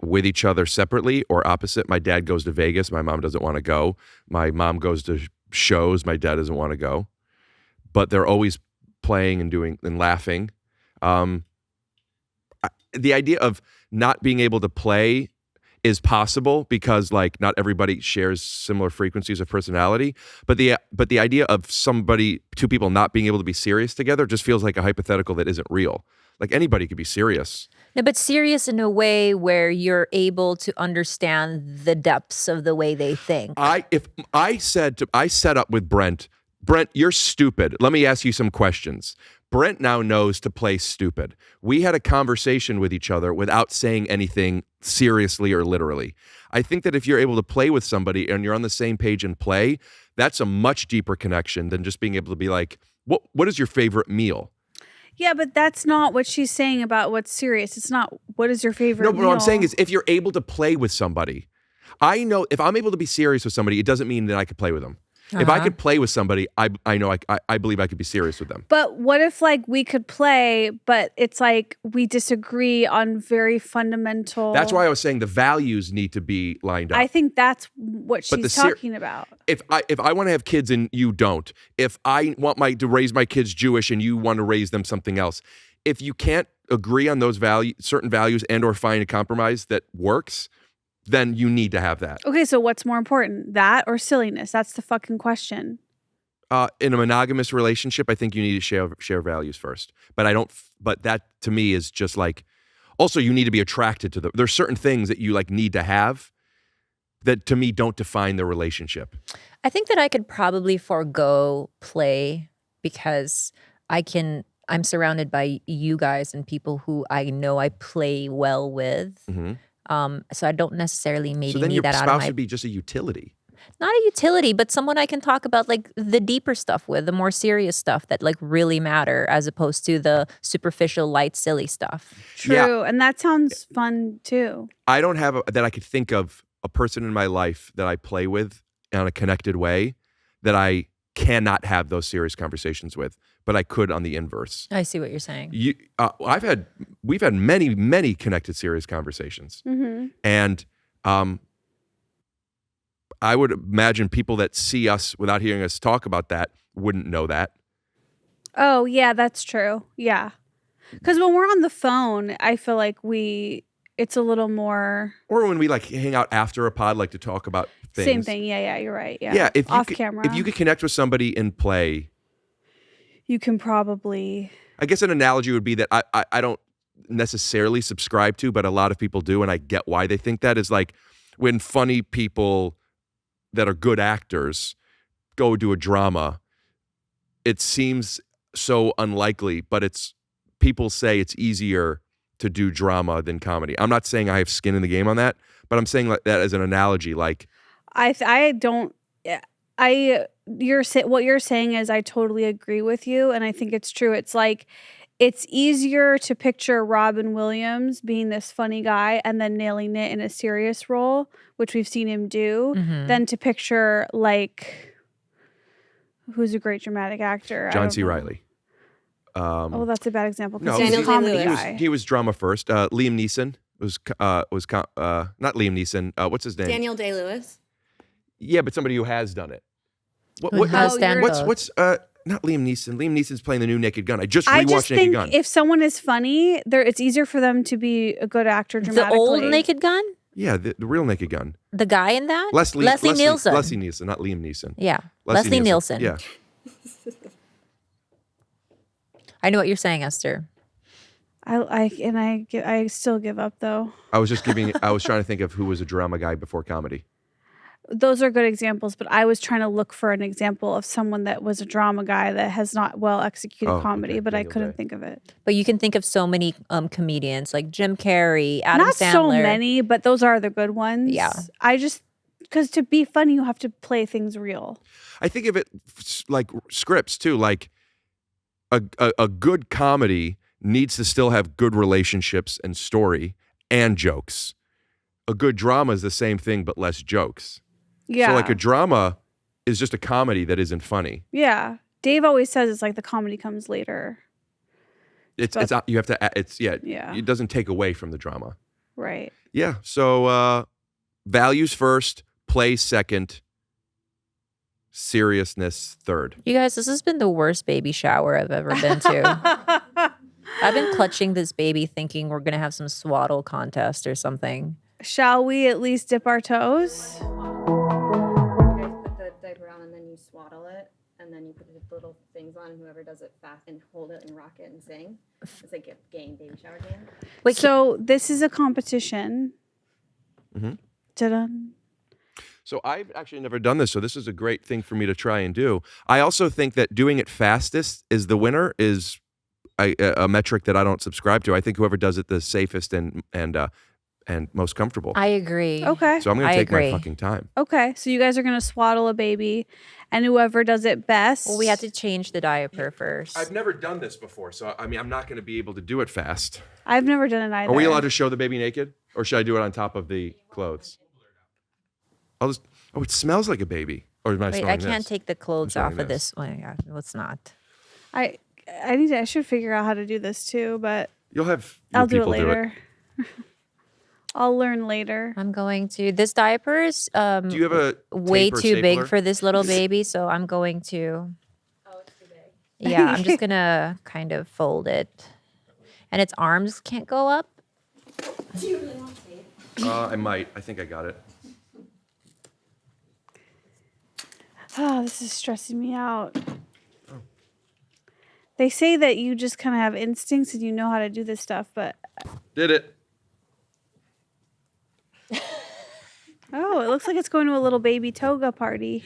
with each other separately or opposite. My dad goes to Vegas. My mom doesn't want to go. My mom goes to shows. My dad doesn't want to go. But they're always playing and doing and laughing. The idea of not being able to play is possible because like not everybody shares similar frequencies of personality. But the idea of two people not being able to be serious together just feels like a hypothetical that isn't real. Like anybody could be serious. No, but serious in a way where you're able to understand the depths of the way they think. I set up with Brent, you're stupid. Let me ask you some questions. Brent now knows to play stupid. We had a conversation with each other without saying anything seriously or literally. I think that if you're able to play with somebody and you're on the same page and play, that's a much deeper connection than just being able to be like, what is your favorite meal? Yeah, but that's not what she's saying about what's serious. It's not what is your favorite No, but meal. what I'm saying is if you're able to play with somebody, I know if I'm able to be serious with somebody, it doesn't mean that I could play with them. If I could play with somebody, I know I believe I could be serious with them. But what if like we could play, but it's like we disagree on very fundamental. That's why I was saying the values need to be lined up. I think that's what she's talking about. If I want to have kids and you don't, if I want to raise my kids Jewish and you want to raise them something else, if you can't agree on those certain values and or find a compromise that works, then you need to have that. Okay, so what's more important, that or silliness? That's the fucking question. In a monogamous relationship, I think you need to share values first. But that to me is just like, Also, you need to be attracted to them. There's certain things that you like need to have that to me don't define the relationship. I think that I could probably forego play because I'm surrounded by you guys and people who I know I play well with. So I don't necessarily maybe So then need your that out of spouse my... would be just a utility. Not a utility, but someone I can talk about like the deeper stuff with, the more serious stuff that like really matter as opposed to the superficial, light, silly stuff. True. And that sounds fun too. I don't have that I could think of a person in my life that I play with in a connected way that I cannot have those serious conversations with, but I could on the inverse. I see what you're saying. We've had many connected serious conversations, and I would imagine people that see us without hearing us talk about that wouldn't know that. Oh yeah, that's true. Yeah, because when we're on the phone, I feel like it's a little more. Or when we like hang out after a pod, like to talk about things. Same thing. Yeah, you're right. Yeah. Yeah, off camera. If you could connect with somebody in play, you can probably. I guess an analogy would be that I don't necessarily subscribe to, but a lot of people do, and I get why they think that, is like when funny people that are good actors go do a drama, it seems so unlikely, but people say it's easier to do drama than comedy. I'm not saying I have skin in the game on that, but I'm saying like that as an analogy. Like what you're saying is I totally agree with you, and I think it's true. It's like it's easier to picture Robin Williams being this funny guy and then nailing it in a serious role, which we've seen him do, than to picture like who's a great dramatic actor. John C. Reilly. That's a bad example. No, Daniel comedy Day-Lewis. he was drama first. Liam Neeson was not Liam Neeson. What's his name? Daniel Day-Lewis. Yeah, but somebody who has done it. Who has done What's not Liam Neeson? Liam Neeson's playing the new Naked Gun. I just I rewatched just Naked think Gun. if someone is funny, it's easier for them to be a good actor dramatically. The old Naked Gun? Yeah, the real Naked Gun. The guy in that? Leslie Nielsen. Leslie Nielsen, not Liam Neeson. Yeah. Leslie Nielsen. Yeah. I know what you're saying, Esther. I still give up though. I was trying to think of who was a drama guy before comedy. Those are good examples, but I was trying to look for an example of someone that was a drama guy that has not well executed comedy, okay. but I Daniel couldn't Day. think of it. But you can think of so many comedians like Jim Carrey, Adam Not Sandler. so many, but those are the good ones. Yeah. Because to be funny, you have to play things real. I think of it like scripts too. Like a good comedy needs to still have good relationships and story and jokes. A good drama is the same thing, but less jokes. Yeah. So like a drama is just a comedy that isn't funny. Yeah. Dave always says it's like the comedy comes later. It doesn't take away from the drama. Right. Yeah. So values first, play second, seriousness third. You guys, this has been the worst baby shower I've ever been to. I've been clutching this baby thinking we're going to have some swaddle contest or something. Shall we at least dip our toes? You guys put the diaper on and then you swaddle it, and then you put the little things on, and whoever does it fast and hold it and rock it and sing. It's like a game, baby shower game. Wait, So this is a competition. Mhm. Ta-da. So I've actually never done this, so this is a great thing for me to try and do. I also think that doing it fastest is the winner is a metric that I don't subscribe to. I think whoever does it the safest and most comfortable. I agree. Okay. So I'm going to I take agree. my fucking time. Okay. So you guys are going to swaddle a baby, and whoever does it best. Well, we have to change the diaper first. I've never done this before, so I mean, I'm not going to be able to do it fast. I've never done it either. Are we allowed to show the baby naked, or should I do it on top of the clothes? It smells like a baby. Or am I Wait, smelling I can't this? take the clothes I'm off smelling of this one. Yeah, let's not. I should figure out how to do this too, but You'll have your I'll do it people later. I'll learn later. I'm going to. This diaper is Do you have a way tape or too big stapler? for this little baby, so I'm going to. Oh, it's too big. Yeah, I'm just gonna kind of fold it, and its arms can't go up. Do you really want tape? I might. I think I got it. Oh, this is stressing me out. They say that you just kind of have instincts and you know how to do this stuff, but Did it. Oh, it looks like it's going to a little baby toga party.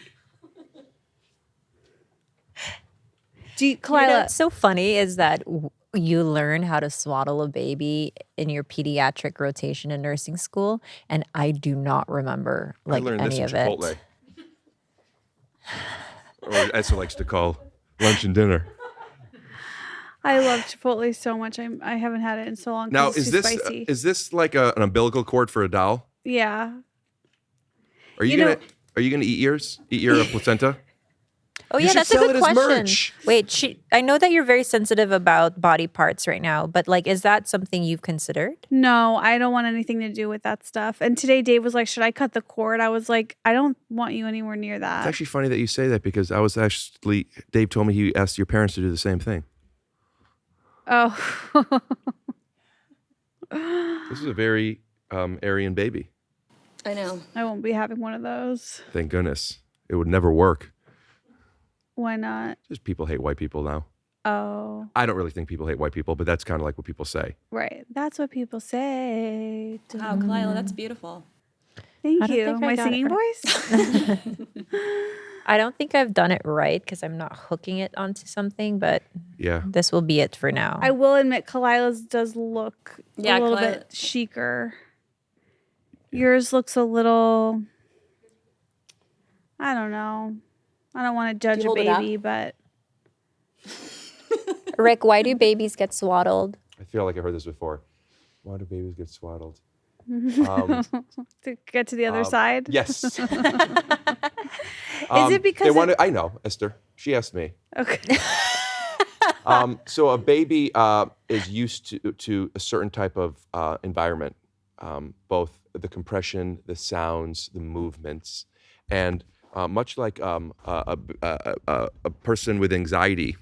You know Khalyla, what's so funny is that you learn how to swaddle a baby in your pediatric rotation in nursing school, and I do not remember I learned any this of in it. Chipotle. Or Esther likes to call lunch and dinner. I love Chipotle so much. I haven't had it in so long. 'Cause Now, it's too spicy. is this like an umbilical cord for a doll? Yeah. Are you gonna eat yours? Eat your placenta? Oh You yeah, should that's a sell good it as question. merch. Wait, I know that you're very sensitive about body parts right now, but like, is that something you've considered? No, I don't want anything to do with that stuff. And today Dave was like, should I cut the cord? I was like, I don't want you anywhere near It's that. actually funny that you say that because Dave told me he asked your parents to do the same thing. Oh. This is a very Aryan baby. I know. I won't be having one of those. Thank goodness. It would never work. Why not? Just people hate white people now. Oh, I don't really think people hate white people, but that's kind of like what people say. right. That's what people say. Wow, Khalyla, that's beautiful. Thank I don't you. think I My got it singing right. voice? I don't think I've done it right because I'm not hooking it onto something, but Yeah. this will be it for now. I will admit Khalyla's does look Yeah, a little Khalyla- bit chicer. Yours looks a little, I don't know. I don't want to judge a hold it up? baby, but Rick, why do babies get swaddled? I feel like I've heard this before. Why do babies get swaddled? to get to the other side. Yes. Is it because I know, Esther. She asked me. Okay. So a baby is used to a certain type of environment, both the compression, the sounds, the movements, and much like a person with anxiety,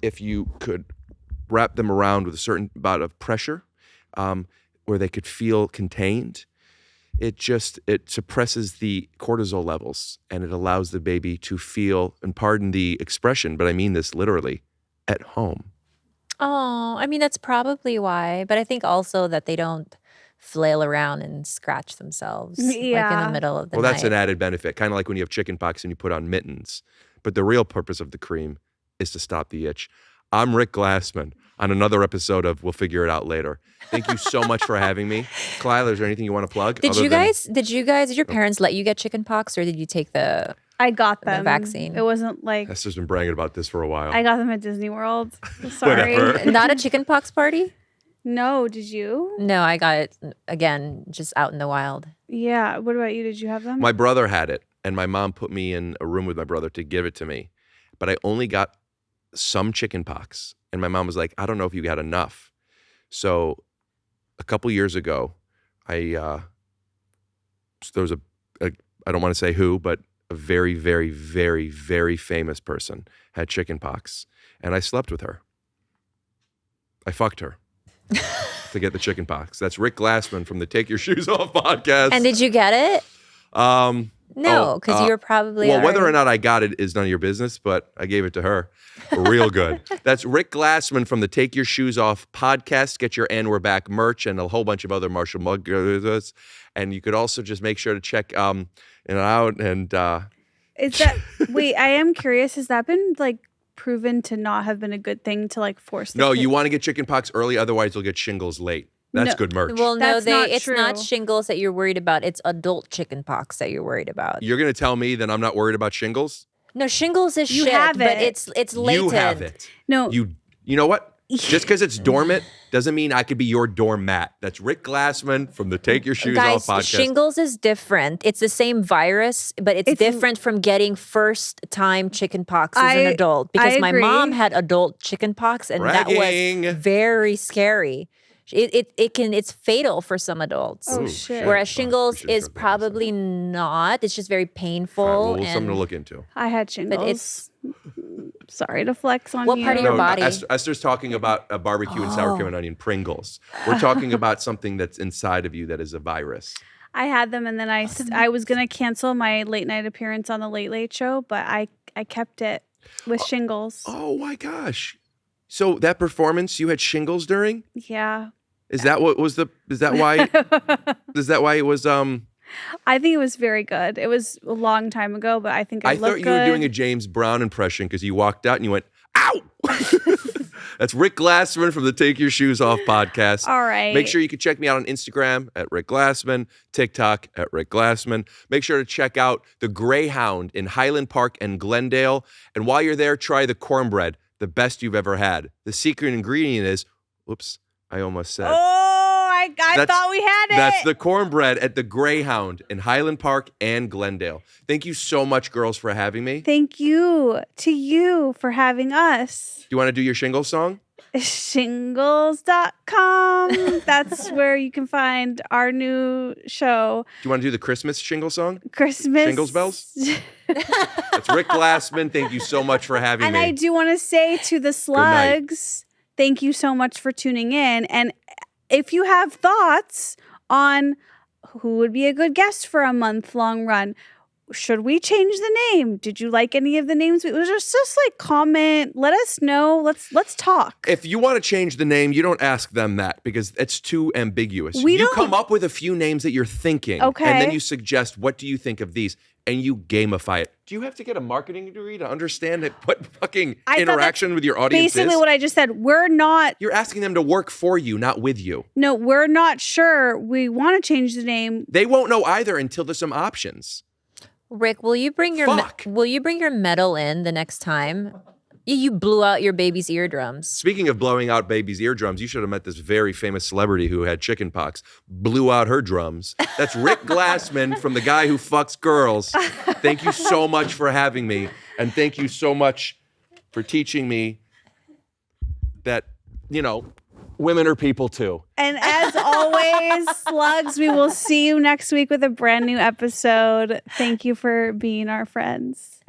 if you could wrap them around with a certain amount of pressure, where they could feel contained, it suppresses the cortisol levels and it allows the baby to feel, and pardon the expression, but I mean this literally, at home. Oh, I mean, that's probably why. But I think also that they don't flail around and scratch themselves like in Yeah. the middle of the Well, night. that's an added benefit, kind of like when you have chicken pox and you put on mittens. But the real purpose of the cream is to stop the itch. I'm Rick Glassman on another episode of We'll Figure It Out Later. Thank you so much for having me. Khalyla, is there anything you want to plug? Did your parents let you get chicken pox or did you take the I got them. vaccine. It wasn't like Esther's been bragging about this for a while. I got them at Disney World. Sorry. Whatever. not a chicken pox party? No, did you? No, I got it again, just out in the wild. Yeah. What about you? Did you have them? My brother had it, and my mom put me in a room with my brother to give it to me. But I only got some chicken pox. And my mom was like, I don't know if you got enough. So a couple years ago, there was I don't want to say who, but a very, very, very, very famous person had chicken pox. And I slept with her. I fucked her to get the chicken pox. That's Rick Glassman from the Take Your Shoes Off podcast. And did you get it? No, because you were probably Well, whether or already- not I got it is none of your business, but I gave it to her. Real good. That's Rick Glassman from the Take Your Shoes Off podcast. Get your And We're Back merch and a whole bunch of other Marshall mugs. And you could also just make sure to check it out. And Is that wait? I am curious. Has that been like proven to not have been a good thing to like force? The no, kid? you want to get chicken pox early, otherwise you'll get shingles late. That's No. good merch. Well, no, That's not it's not true. shingles that you're worried about. It's adult chicken pox that you're worried about. You're going to tell me that I'm not worried about shingles? No, shingles is You shit, have but it. it's latent. You have it. No. You know what? Just because it's dormant doesn't mean I could be your doormat. That's Rick Glassman from the Take Your Shoes Guys, Off podcast. shingles is different. It's the same virus, but it's different from getting first-time chicken pox as an adult. Because my agree. mom had adult chicken pox, and that Bragging. was very scary. It's fatal for some adults. Oh Ooh, shit! Whereas Fuck, shingles we should've is drunk that probably not. It's just very painful. All right, well, and something to look into. I had shingles. But it's Sorry to flex on What you. part of your body? Esther's talking about a barbecue and sour cream and onion Pringles. We're talking about something that's inside of you that is a virus. I had them, and then I was gonna cancel my late night appearance on the Late Late Show, but I kept it with shingles. Oh my gosh. So that performance, you had shingles during? Yeah. Is that what was is that why it was, I think it was very good. It was a long time ago, but I think I I looked thought you good. were doing a James Brown impression because you walked out and you went, ow! That's Rick Glassman from the Take Your Shoes Off podcast. All right. Make sure you can check me out on Instagram at Rick Glassman, TikTok at Rick Glassman. Make sure to check out the Greyhound in Highland Park and Glendale. And while you're there, try the cornbread, the best you've ever had. The secret ingredient is, whoops, I almost said. I thought we had it. That's the cornbread at the Greyhound in Highland Park and Glendale. Thank you so much, girls, for having me. Thank you to you for having us. Do you want to do your shingles song? Shingles.com. That's where you can find our new show. Do you want to do the Christmas shingle song? Christmas. Shingles bells? That's Rick Glassman. Thank you so much for having me. And I do want to say to the slugs, thank you so much for tuning in. And if you have thoughts on who would be a good guest for a month-long run, should we change the name? Did you like any of the names? It was just like comment. Let us know. Let's talk. If you want to change the name, you don't ask them that because it's too ambiguous. We you don't- come up with a few names that you're thinking. Okay. And then you suggest, what do you think of these? And you gamify it. Do you have to get a marketing degree to understand what fucking I thought interaction with your audience Basically is? what I just said. We're not. You're asking them to work for you, not with you. No, we're not sure. We want to change the name. They won't know either until there's some options. Rick, will you bring your medal in the next time? You blew out your baby's eardrums. Speaking of blowing out babies' eardrums, you should have met this very famous celebrity who had chickenpox, blew out her drums. That's Rick Glassman from The Guy Who Fucks Girls. Thank you so much for having me. And thank you so much for teaching me that, women are people too. And as always, slugs, we will see you next week with a brand new episode. Thank you for being our friends.